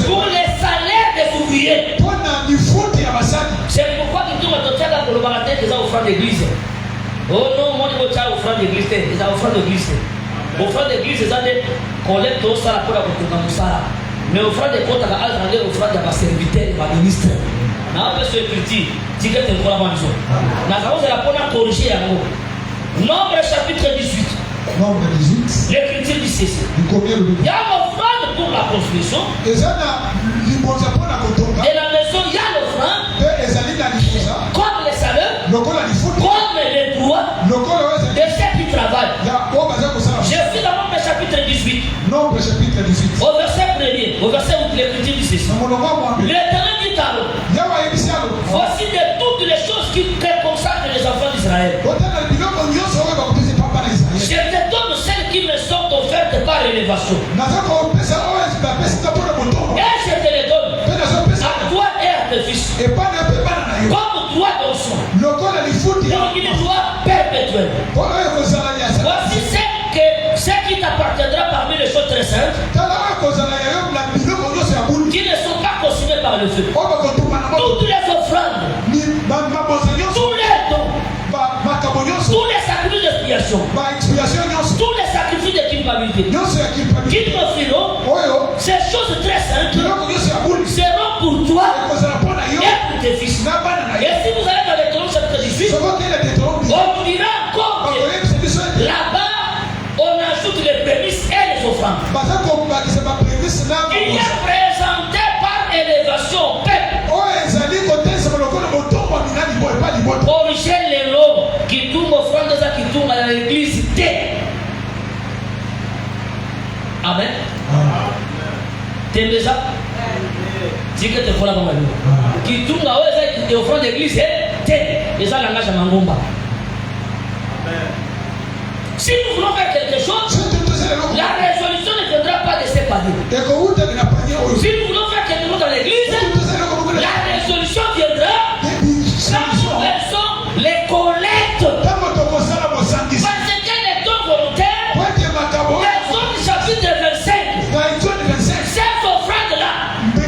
pour les salaires des ouvriers. C'est pourquoi nous devons noter pour le baratin des offrandes d'église. Oh non, moi je veux offrande d'église, c'est offrande d'église. Offrande d'église, c'est des collectes au salaire pour la construction. Mais offrande de compte à offrande de serviteur, de ministre. N'a pas ce petit, dit que tu es pour la maison. N'a pas de la première corriger à nous. Nombre chapitre 18. L'écriture dit ceci. Il y a l'offrande pour la construction. Et la maison, il y a l'offrande. Comme les salaires. Comme les droits de ceux qui travaillent. Je suis dans Nombre chapitre 18. Au verset 1er, au verset où l'écriture dit ceci. L'Éternel dit à l'homme, voici de toutes les choses qui consacrent les enfants d'Israël. Je te donne celles qui me sont offertes par élévation. Et je te les donne à toi et à tes fils. Comme toi dans son. Pour une loi perpétuelle. Voici ce qui t'appartiendra parmi les choses très saintes qui ne sont pas consumées par le feu. Toutes les offrandes, tous les dons, tous les sacrifices d'expiation, tous les sacrifices de culpabilité qui m'offriront, ces choses très saintes seront pour toi et pour tes fils. Et si vous allez dans l'Exode chapitre 18, on vous dira encore que là-bas on ajoute les prémices et les offrandes. Il est présenté par élévation au peuple. Corriger les lots qui tournent offrande qui tournent à l'église. Amen. T'es déjà? Dis que tu es pour la bombe. Qui tourne à offrande d'église. Et ça l'engage à Mangomba. Si nous voulons faire quelque chose, la résolution ne viendra pas de ces paliers. Si nous voulons faire quelque chose dans l'église, la résolution viendra quand nous versons les collectes. Parce que les dons volontaires, Exode chapitre 25, ces offrandes-là, que ce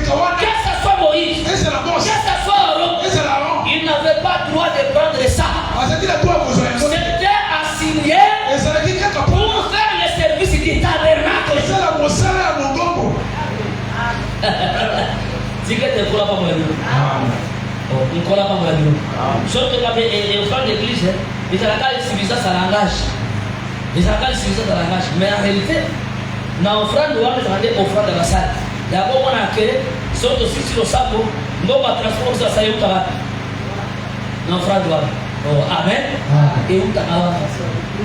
soit Moïse, que ce soit Aaron, ils n'avaient pas le droit de prendre ça. C'était assigné pour faire le service du tabernacle. Dis que tu es pour la parole de Dieu. Nous collons pas la Bible. Sauf que les offrandes d'église, ils ont la civilisation, ça langage. Ils ont la civilisation, ça langage. Mais en réalité, dans l'offrande, on va mettre l'offrande de la salle. D'abord, on a créé, sauf que si le sabre, on va transformer ça, ça y est, l'offrande. Amen. Et où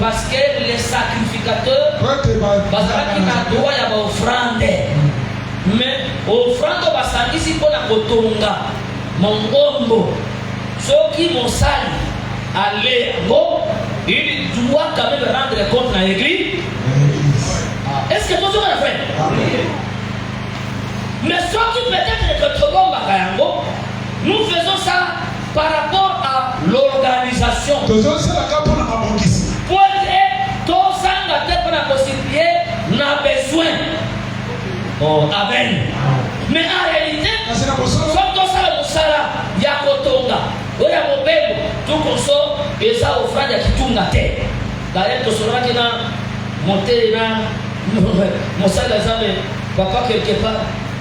parce que les sacrificateurs, parce qu'il y a droit à l'offrande. Mais l'offrande, on va s'en pour la kotonga. Mongombo, ceux qui vont salir aller bon, il doit quand même rendre compte dans l'église. Est-ce que tout le monde a fait? Mais ceux qui peut-être que nous faisons ça par rapport à l'organisation. Pour être tout ça, n'a besoin. Oh, amen. Mais en réalité, il y a tonga. Oya mobembo tukoso eza offrande ya kitunga te. D'ailleurs to soraki na monter na mosala zabe papa quelque part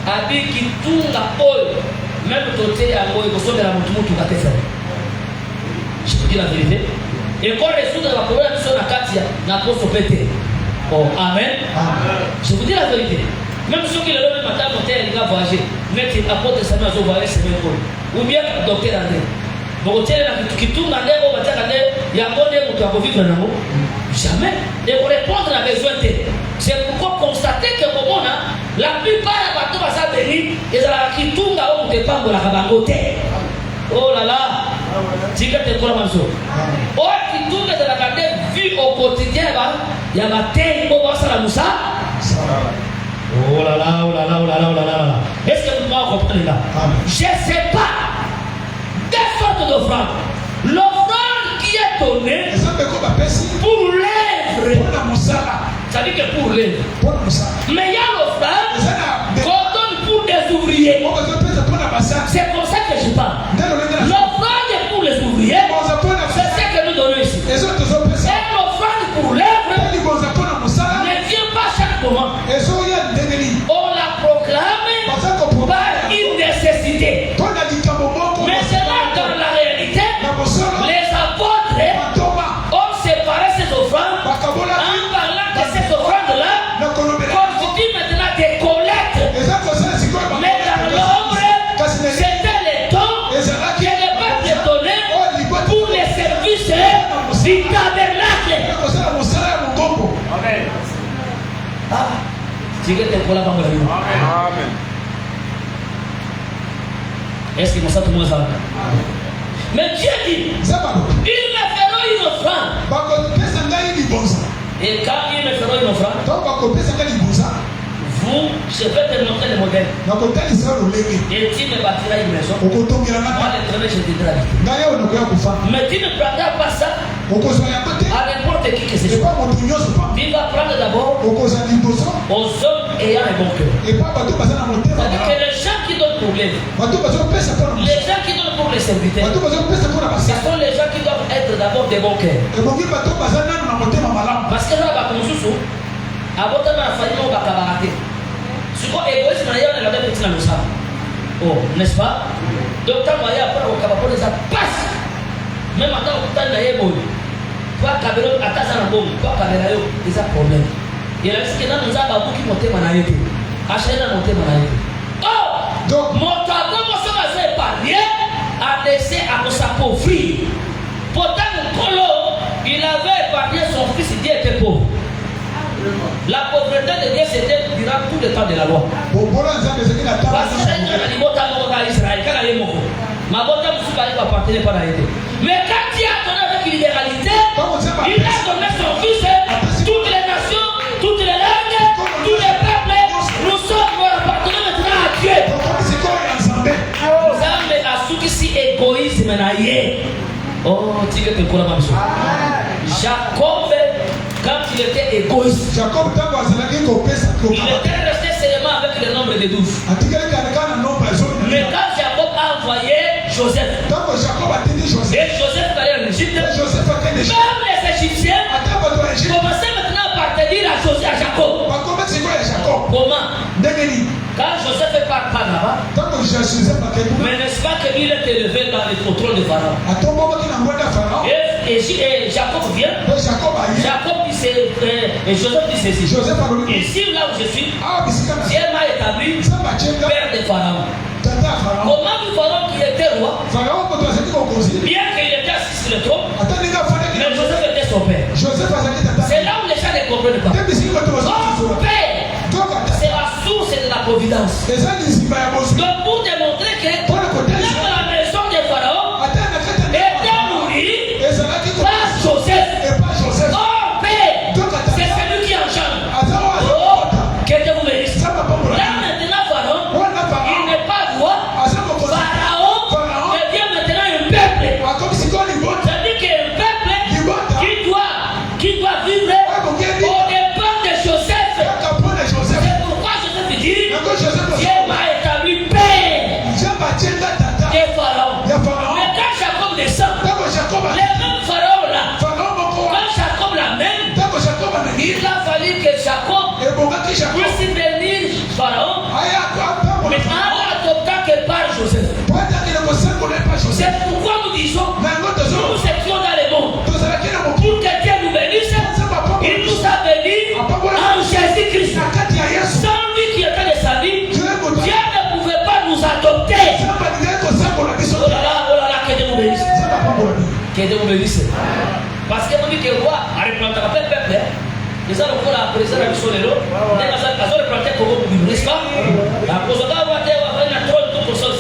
abi kitunga oyo même toté yango ekosomela mutu katesa. Je vous dis la vérité. Et quand résoudre la problème sur la Katia n'a pas pété. Oh, amen. Je vous dis la vérité. Même ceux qui le lendemain matin monter il va voyager, mais il apporte sa main au voyage c'est même ou bien docteur André. Bon hôtel là qui tourne dans les au matin André, il y a bon des motos à vivre dans l'eau. Jamais. Et pour répondre à besoin de c'est pourquoi constater que comment la plupart des bateaux va s'abérir et ça qui tourne là où tu pas pour la cabangote. Oh là là. Tu peux te prendre un jour. Oh qui tourne de la garde vie au quotidien là, il y a ma terre au bas la moussa. Oh là là, oh là là, oh là là, oh là là. Est-ce que vous m'en comprenez là? Je ne sais pas. Des sortes d'offrandes. L'offrande qui est donnée pour l'œuvre. Ça veut dire que pour l'œuvre. Mais il y a l'offrande qu'on donne pour des ouvriers. C'est pour ça que je parle. L'offrande pour les ouvriers, c'est ce que nous donnons ici. Et l'offrande pour l'œuvre ne vient pas chaque moment. On la proclame par une nécessité. Maintenant, dans la réalité, les apôtres ont séparé ces offrandes en parlant de ces offrandes-là constituent maintenant des collectes. Mais dans l'ombre, c'était les dons qui n'étaient pas donnés pour les services du tabernacle. Amen. Ah, Amen. Est-ce que tout le monde ça? Mais Dieu dit, ils me feront une offrande. Et quand ils me feront une offrande, vous, je vais te montrer le modèle. Et tu me bâtiras une maison. Moi, l'éternel, je te dirai. Mais tu ne prendras pas ça à n'importe qui que ce soit. Il va prendre d'abord aux hommes ayant un bon cœur. C'est-à-dire que les gens qui donnent problème, les gens qui donnent pour les serviteurs, ce sont les gens qui doivent être d'abord des bons cœurs. Parce que là, avant de faire une famille, ce qu'on égoïste, on a des petits dans le sang. Oh, n'est-ce pas? Donc, quand on a après, on va ça passe. Même maintenant, on a des bon. Pas Kabelo, attends, un bon, pas Kabelo, il y a un problème. Il y a ce qui est dans nos arbres qui montent à la été. Acheter dans monter à la été. Oh! Donc, mon tableau, mon sang a épargné, a laissé à s'appauvrir. Pourtant, mon colo, il avait épargné son fils, il était pauvre. La pauvreté de Dieu c'était durant tout le temps de la loi. Parce que mais quand Dieu a donné avec libéralité, il a donné son fils, toutes les nations, toutes les langues, tous les peuples, nous sommes appartenons maintenant à Dieu. Nous sommes à ceux qui sont égoïstes maintenant. Oh, tu veux que tu connais ma chose. Jacob, quand il était égoïste, il était resté seulement avec le nombre de 12. Mais quand Jacob a envoyé Joseph, et Joseph allait en Égypte, même les Égyptiens commençaient maintenant à appartenir à Jacob. Comment? Quand Joseph est parti là-bas, mais n'est-ce pas qu'il est élevé dans le contrôle de Pharaon? Et Jacob vient. Jacob dit et Joseph dit ceci. Ici là où je suis, Dieu m'a établi père de Pharaon. Comment le Pharaon qui était roi, bien qu'il était assis sur le trône, mais Joseph était son père. C'est là où les gens ne comprennent pas. Son père, c'est la source de la providence. Donc pour démontrer que même la maison de Pharaon était nourrie par Joseph. Oh père, c'est celui qui engendre. Oh, que Dieu vous bénisse. Là maintenant Pharaon, il n'est pas roi. Pharaon devient maintenant un peuple. C'est-à-dire qu'un peuple qui doit vivre au dépend de Joseph. C'est pourquoi Joseph dit, Dieu m'a établi père de Pharaon. Mais C'est pourquoi nous disons, nous étions dans le monde. Pour que Dieu nous bénisse, il nous a bénis en Jésus-Christ. Sans lui qui était de sa vie, Dieu ne pouvait pas nous adopter. Oh là là, que Dieu nous bénisse. Que Dieu nous bénisse. Parce que vous dites que moi, à replanter le peuple, les gens ont la présence de son héros, les gens ont replanté pour vous, n'est-ce pas?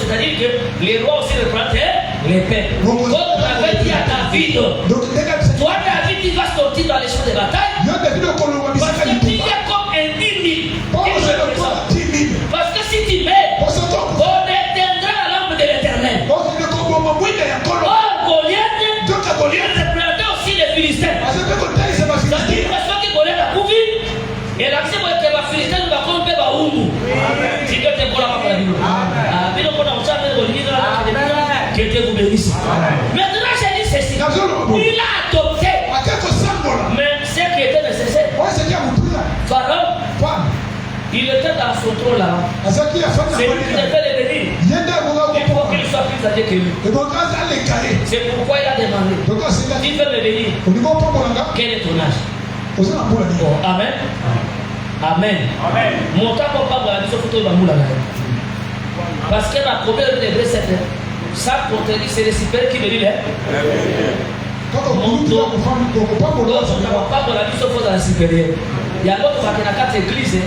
C'est-à-dire que les rois aussi replantaient les peuples. Comme on avait dit à David, toi David, tu vas sortir dans les champs de bataille, parce que tu es comme un 10 000. Parce que si tu mets, on éteindra la lampe de l'Éternel. Or, Goliath replantait aussi les Philistins. C'est-à-dire que Goliath a couvert, et là, c'est que les Philistins va compter par Oumu. Si Dieu te prend la Bible. Que Dieu vous bénisse. Maintenant, j'ai dit ceci. Il a adopté. Mais ce qui était nécessaire. Pharaon, il était dans son trône là. C'est lui qui devait le bénir. Il faut qu'il soit plus âgé que lui. C'est pourquoi il a demandé. Il veut me bénir. Quel est ton âge? Amen. Amen. Mon temps pour pas voir la mission photo de la moula. Parce que la première de vrai, ça contredit, c'est le super qui me dit là. Mon tour, l'autre n'a pas de la mission dans la supérieure. Il y a l'autre qui a 4 églises. Il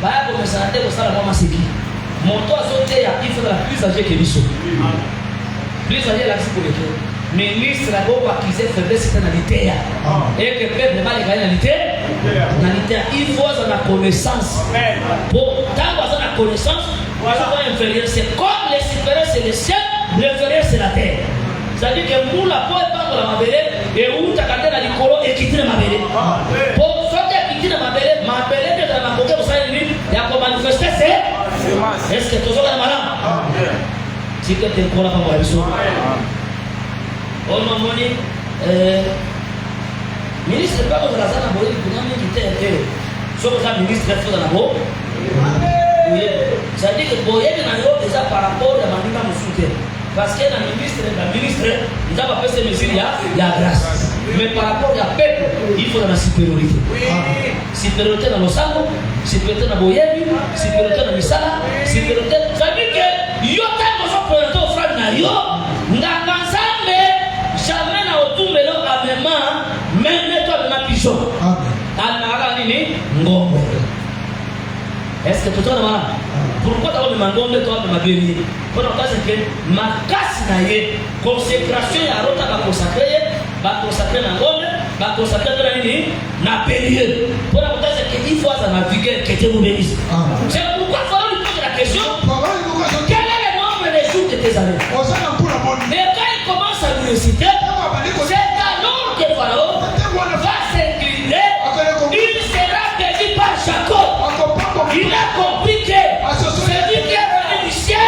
y a comme ça, il y a ça, mon tour a sauté, il faut la plus âgée que l'issue. Plus âgée, là, c'est pour le cœur. Ministre, la boue accusée faiblesse nationalité. Et que le peuple n'est pas l'égalité. Il faut la connaissance. Pour tant que la connaissance, c'est comme les supérieurs, c'est le ciel, l'inférieur, c'est la terre. C'est-à-dire que nous, la peau est pas de la mabelle, et où tu as gardé la licoro et quitter la mabelle. Pour faire quitter la mabelle, de la mabelle, vous savez, il y a pour manifester, c'est. Est-ce que tu as malade? Si tu es pour la femme, on m'a dit, ministre, pas de la zone, qui était sauf que ministre est dans la boue. C'est-à-dire que pour y aller déjà par rapport à Mandika Moussouté. Parce que la ministre, nous avons fait ces mesures, il y a grâce. Mais par rapport à peuple, il faut de la supériorité. Supériorité dans le sang, supériorité dans le boyebi, supériorité dans le misala, supériorité. Ça veut dire que yo tant que je prends ton frère na yo, n'a ensemble jamais na autour de l'autre à même même toi de ma pigeon. Ana nini ngombe. Est-ce que tout le monde pourquoi tu as demandé toi de ma béni? Pour nous dire que ma casse naie consécration à l'autre va consacrer na ngombe, va consacrer dans la ligne na période. Pour nous dire que il faut ça naviguer que Dieu vous bénisse. C'est pourquoi Pharaon lui pose la question. Quel est le nombre des jours de tes années? Et quand il commence à nous réciter, c'est alors que Pharaon va s'incliner. Il sera béni par Jacob. Il a compris que celui qui est venu du ciel,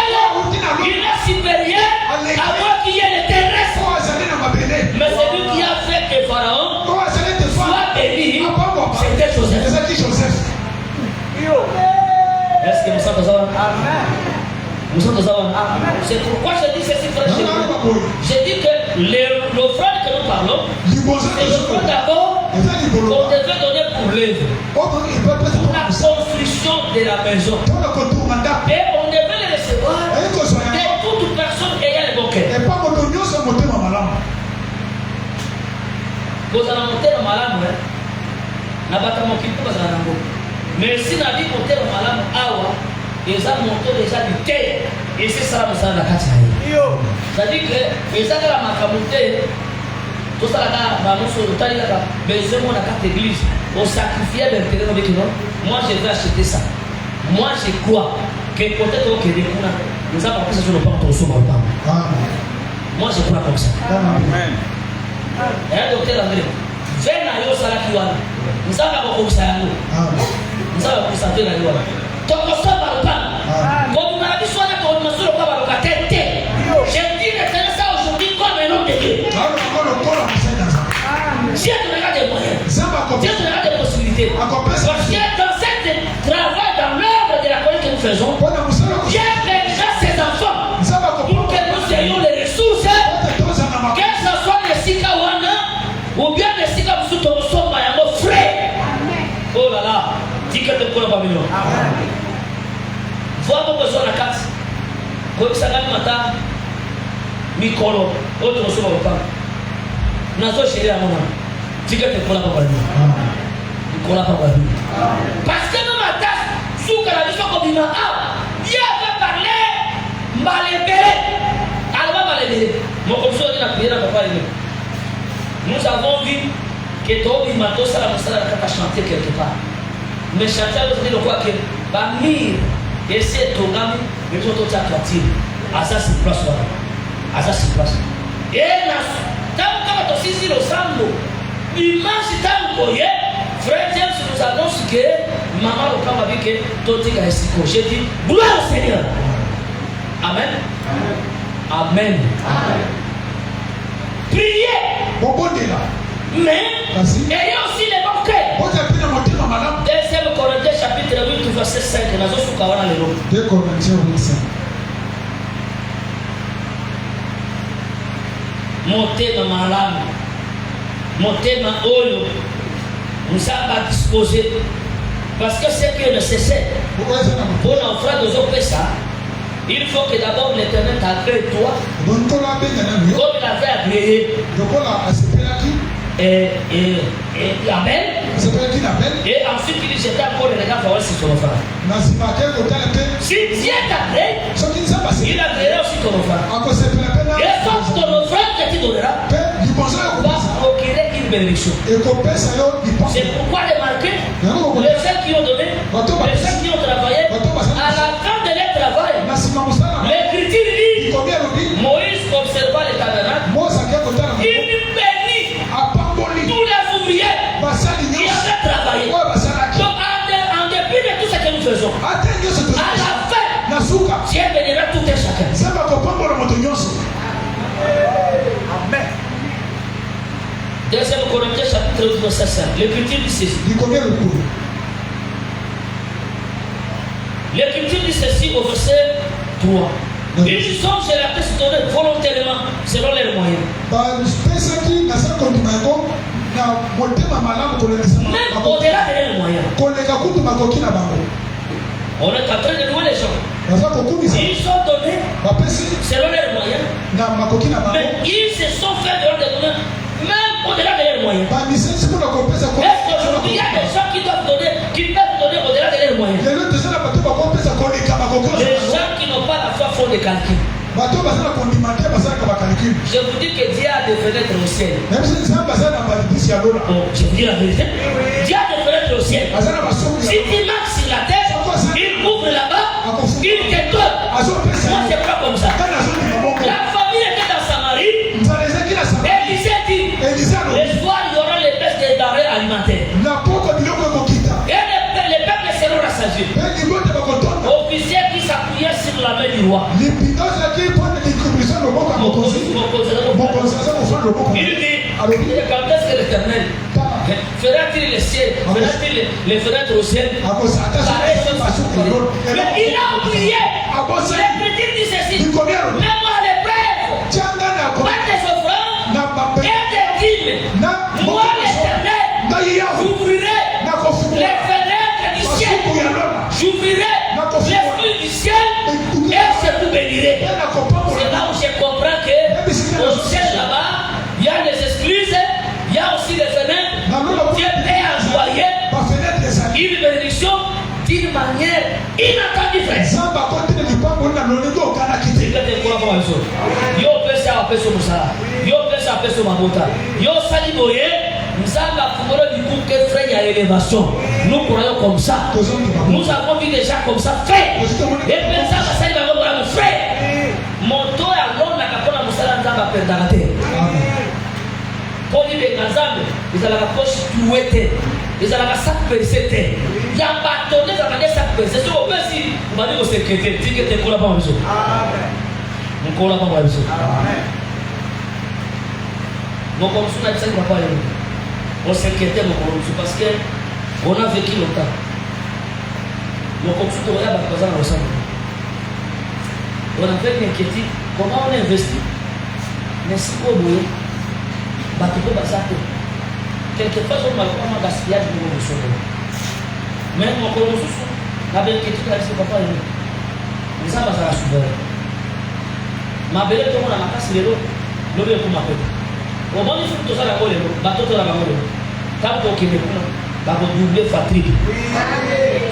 il est supérieur à moi qui est le terrestre. Mais celui qui a fait que Pharaon soit béni, c'était Joseph. Est-ce que nous sommes ensemble? Nous sommes ensemble. C'est pourquoi je dis ceci, frère. Je dis que l'offrande que nous parlons, c'est d'abord qu'on devait donner pour l'œuvre. Pour la construction de la maison. Et on devait les recevoir de toute personne ayant le bon cœur. Vous allez monter le malade, mais si la vie monte le malade, ils ont monté déjà du terre. Et c'est ça, ça la carte. C'est-à-dire que les gens qui ont monté, tout ça, besoin de la carte d'église, on sacrifiait le terrain avec nous. Moi, je vais acheter ça. Moi, je crois que peut-être que nous avons appris ça sur le plan de son mal. Moi, je crois comme ça. Amen. Et un docteur André, viens à Yossalakiwana. Nous avons comme ça. Nous avons constaté la loi. Donc, on s'en parle pas. Comme on a dit, soit on a sur le corps à la tête. J'ai dit que ça aujourd'hui comme un homme de Dieu. Dieu te donnera des moyens. Dieu te donnera des possibilités. Parce que dans ce travail, dans l'œuvre de la colère que nous faisons, Dieu bénira ses enfants pour que nous ayons les ressources de quoi pas million. Vois mon besoin la carte. Comme ça gagne matin. Mikolo, autre chose pas. Nazo chérie à mon âme. Tika te kola pas million. Kola pas million. Parce que nous matin, sous que la mission comme il m'a Dieu avait parlé malébélé. Alors malébélé. Mon comme ça on a prié dans papa et nous avons vu que Tobi Mato Sala Moussala a chanté quelque part. Mais chanter vous dire quoi que Bamir et c'est Togami mais tout autre attractif. À ça c'est place voilà. À ça c'est place. Et là tant que tu sisi le sambo image tango ye frère James nous annonce que maman le kama dit que Toti ka esiko. J'ai dit gloire au Seigneur. Amen. Amen. Priez. Mais ayant aussi les bons cœurs. 2 Corinthiens chapitre 8 verset 5. 2 Corinthiens 8 5. Motema malamu. Motema oyo. Nous sommes disposés. Parce que c'est que le nécessaire. Pour l'offrande aux autres ça. Il faut que d'abord l'Éternel t'agrée toi. Comme il avait agréé. Et Abel. Et ensuite il jetait encore le regard pour voir si son offrande. Si Dieu t'agrée, il agréera aussi ton offrande. Et sauf ton offrande que tu donneras va procurer une bénédiction. C'est pourquoi les marqués, les gens qui ont donné, les gens qui ont travaillé, à la fin de leur travail, l'Écriture dit Moïse observa les tabernacles, il bénit tous les ouvriers qui avaient travaillé. Donc, en dépit de tout ce que nous faisons, à la fin, Dieu bénira tout et chacun. Amen. 2 Corinthiens chapitre 8 verset 5. L'Écriture dit ceci. L'Écriture dit ceci au verset 3. Ils sont chez la tête donnée volontairement selon leurs moyens. Même au-delà de leurs moyens. On est en train de louer les gens. Ils sont donnés selon leurs moyens. Mais ils se sont fait de leurs moyens. Même au-delà de leurs moyens. Est-ce qu'aujourd'hui il y a des gens qui doivent donner, qui peuvent donner au-delà de leurs moyens? Les gens qui n'ont pas la foi font des calculs. Je vous dis que Dieu a des fenêtres au ciel. Oh, je vous dis la vérité. Dieu a des fenêtres au ciel. Si tu marches sur la terre, il ouvre là-bas, il te donne. Moi, c'est pas comme ça. La famille était dans Samarie. Élisée dit le soir, il y aura les baisses des denrées alimentaires. Et les peuples seront rassasiés. Officier qui s'appuyait sur la main du roi. Il dit quand est-ce que l'Éternel fera-t-il les ciels, fera-t-il les fenêtres au ciel? Mais il a oublié. L'Écriture dit ceci. Même à l'épreuve, pas des offrandes et des dîmes. Moi l'Éternel, j'ouvrirai les fenêtres du ciel. J'ouvrirai les fruits du ciel et je vous bénirai. C'est là où je comprends que au ciel là-bas, il y a des excuses, il y a aussi des fenêtres. Dieu est envoyé une bénédiction d'une manière inattendue. Yo pesa apeso musala. Yo pesa apeso mabota. Yo sali boye. Nzamba kumoro du coup que frère il y a élévation. Nous croyons comme ça. Nous avons vu des gens comme ça fait. Et pensant que ça il va voir mon frère. Moto ya l'homme la kapona musala nzamba perdante. Pour dire que Nzambe, ils allaient la poche tuer. Ils allaient la sac percé. Il y a bâtonné dans la sac percé. Si on peut si on va dire au secrétaire, dis que tu ne pas en besoin. On ne colle pas en besoin. Donc comme ça, on ne va pas aller. On s'inquiétait parce qu'on a vécu longtemps. Donc comme ça, on regarde à présent on a fait une inquiétude. Comment on investit? Mais si on veut, quelquefois on m'a gaspillage de mon Mais mon collègue sous la belle qui est là, papa est mais ça va ça la souverain. Ma belle tout le monde a ma casse de l'eau, l'eau est pour ma pète. Au moment où tout ça la mole, bateau de la mole. Quand on est va doubler fatigué.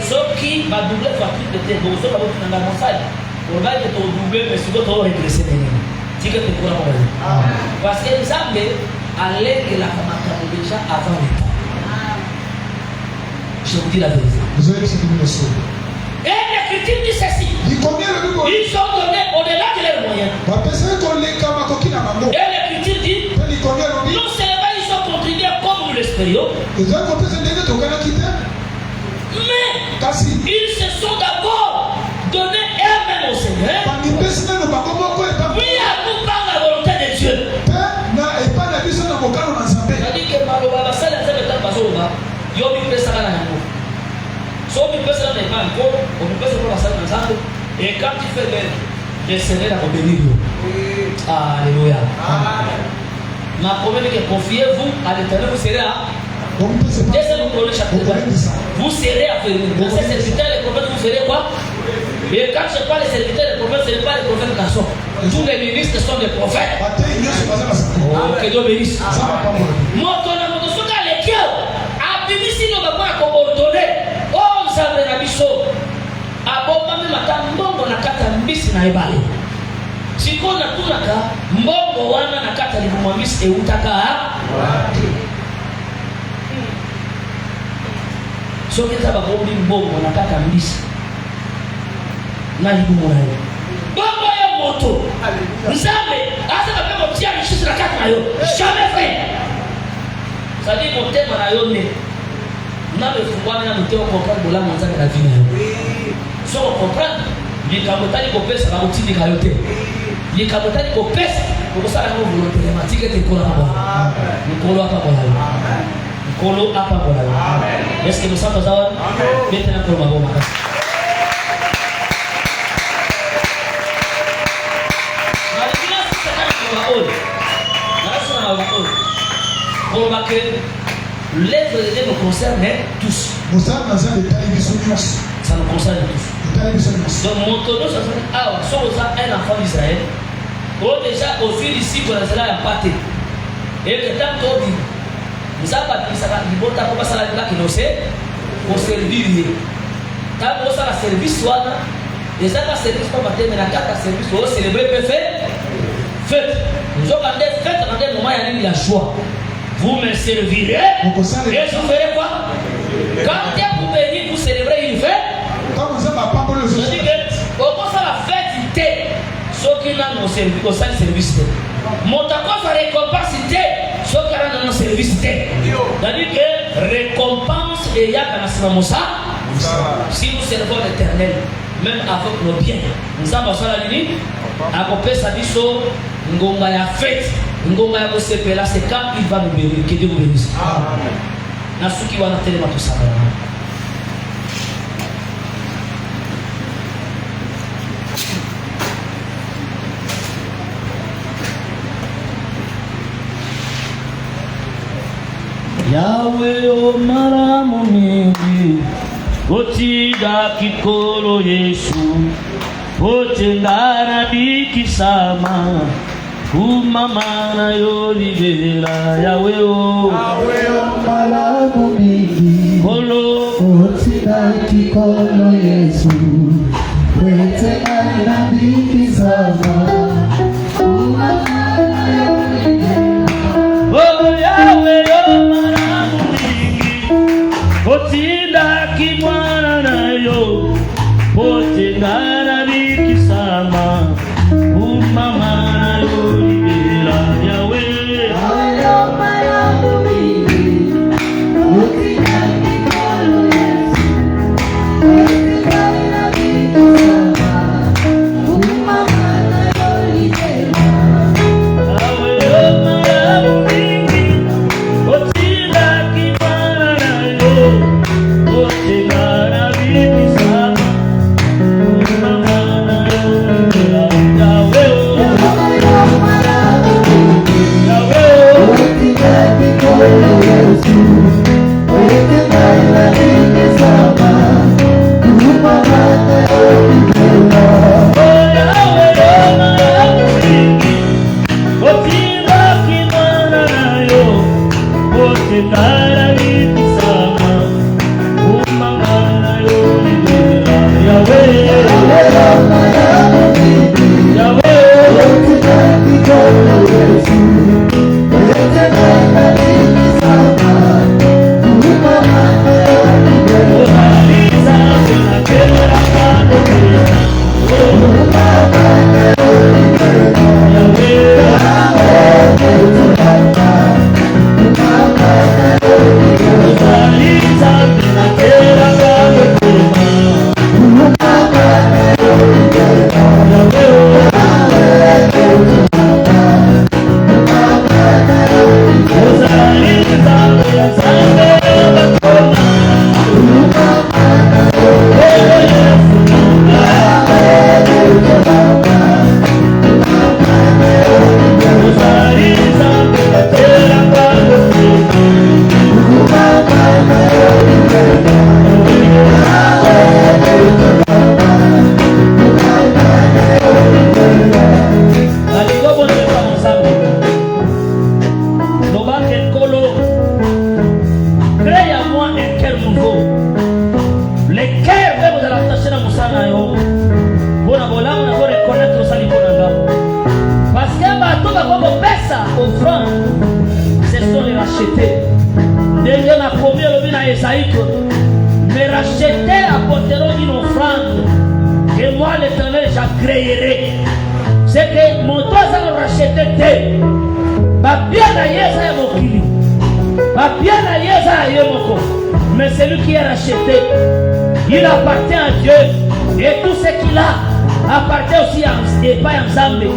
Sauf qui va doubler fatigué de tes beaux autres dans la montagne. On va être doublé, mais souvent on va régresser. C'est que tu pourras mourir. Parce que les âmes allaient que la femme déjà avant le temps. Je vous dis la vérité. Vous avez ce que vous le et l'Écriture dit ceci. Ils sont donnés au-delà de leurs moyens. Et l'Écriture dit non seulement ils sont contribués comme nous l'espérions, mais ils se sont d'abord donnés eux-mêmes au Seigneur. Oui, à nous par la volonté de Dieu. C'est-à-dire que Maloba, ça les a mis dans le bateau. Yobi pesa la yango. So bi pesa na pas encore, on peut se faire ça dans ça. Et quand tu fais le Seigneur a béni vous. Alléluia. Ma promesse que confiez-vous à l'Éternel, vous serez à vous serez à venir. Dans ces serviteurs, les prophètes, vous serez quoi? Et quand je parle des serviteurs, les prophètes, ce n'est pas les prophètes nations. Tous les ministres sont des prophètes. Que Dieu bénisse. Moi, ton amour, ce qu'à l'école, à Bibisi, nous va pas ordonner. Oh, ça va être biso. À Bobami, matin, mbongo na kata mbisi na ebale. Siko na tunaka, mbongo wana na kata libumambisi e utaka. So kita ba bombi mbongo na kata mbisi. Na libumu na yo. Bongo ya moto. Nzambe, asa ba pemo tia mishisi na kata na yo. Jamais fait. Ça dit mon thème na yo ne. Na le fungwa na muteo comprendre bola manzaka na vie na yo. So comprendre, likamotali ko pesa ba utindi ka yo te. Likamotali ko pesa ko sala ko volonté matike te kola ba. Nkolo apa bola yo. Nkolo apa bola yo. Est-ce que nous sommes zawa? Maintenant pour ma bomba. L'œuvre de Dieu nous concerne tous. Ça nous concerne tous. Donc, mon tonneau, ça veut dire, ah, si on a un enfant d'Israël, déjà, au fil ici, on a un pâté. Et que tant qu'on dit, nous avons pas dit ça, nous avons pas ça là qui nous sait, pour servir. Quand on a un service, les gens qui service pour mater, mais la carte de service, pour célébrer, faites. Nous avons des fêtes, dans des moments, il y a la joie. Vous me servirez et je ferai quoi? Quand vous bénissez, vous célébrez une fête. Je dis que comment ça la fête était ceux qui n'ont pas servi au sein du service. Mon d'accord va récompenser ceux qui n'ont pas service. C'est-à-dire que récompense et ya kanasinamosa si nous servons l'Éternel, même avec nos biens. Nous avons ça la ligne. À côté ça dit so ngonga ya fête. Ngonga ya kosepela c'est quand il va nous bénir. Que Dieu vous bénisse. Amen. Nasuki wana telema to sala. Yahweh o maramu mingi otida kikolo Yesu otengara bikisama umamana yolivera Yahweh o maramu mingi otida kikolo Yesu otengara bikisama umamana yolivera oh Yahweh o maramu mingi otida kimwana nayo otengara bikisama umamana yolivera Yahweh maramu mingi otida kikolo Yesu otengara bikisama umamana Me racheter apporteront une offrande que moi l'Éternel j'agréerai. C'est que mon toit ça me racheter. Ma bien à Yesa est mon kili. Ma bien à Yesa est mon corps. Mais celui qui est racheté, il appartient à Dieu. Et tout ce qu'il a appartient aussi à Nzambe.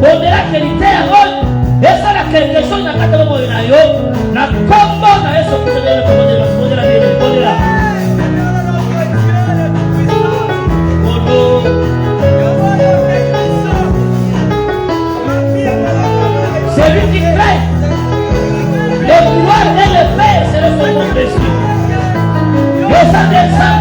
Au-delà de l'ité à Rome, et ça la quelque chose n'a pas de moment na yo, na combo na eso que se deve la vie, là. Celui qui craint le pouvoir et le Père, c'est le second esprit. Le sang des saints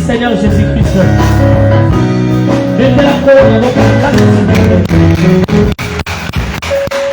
Seigneur Jésus-Christ.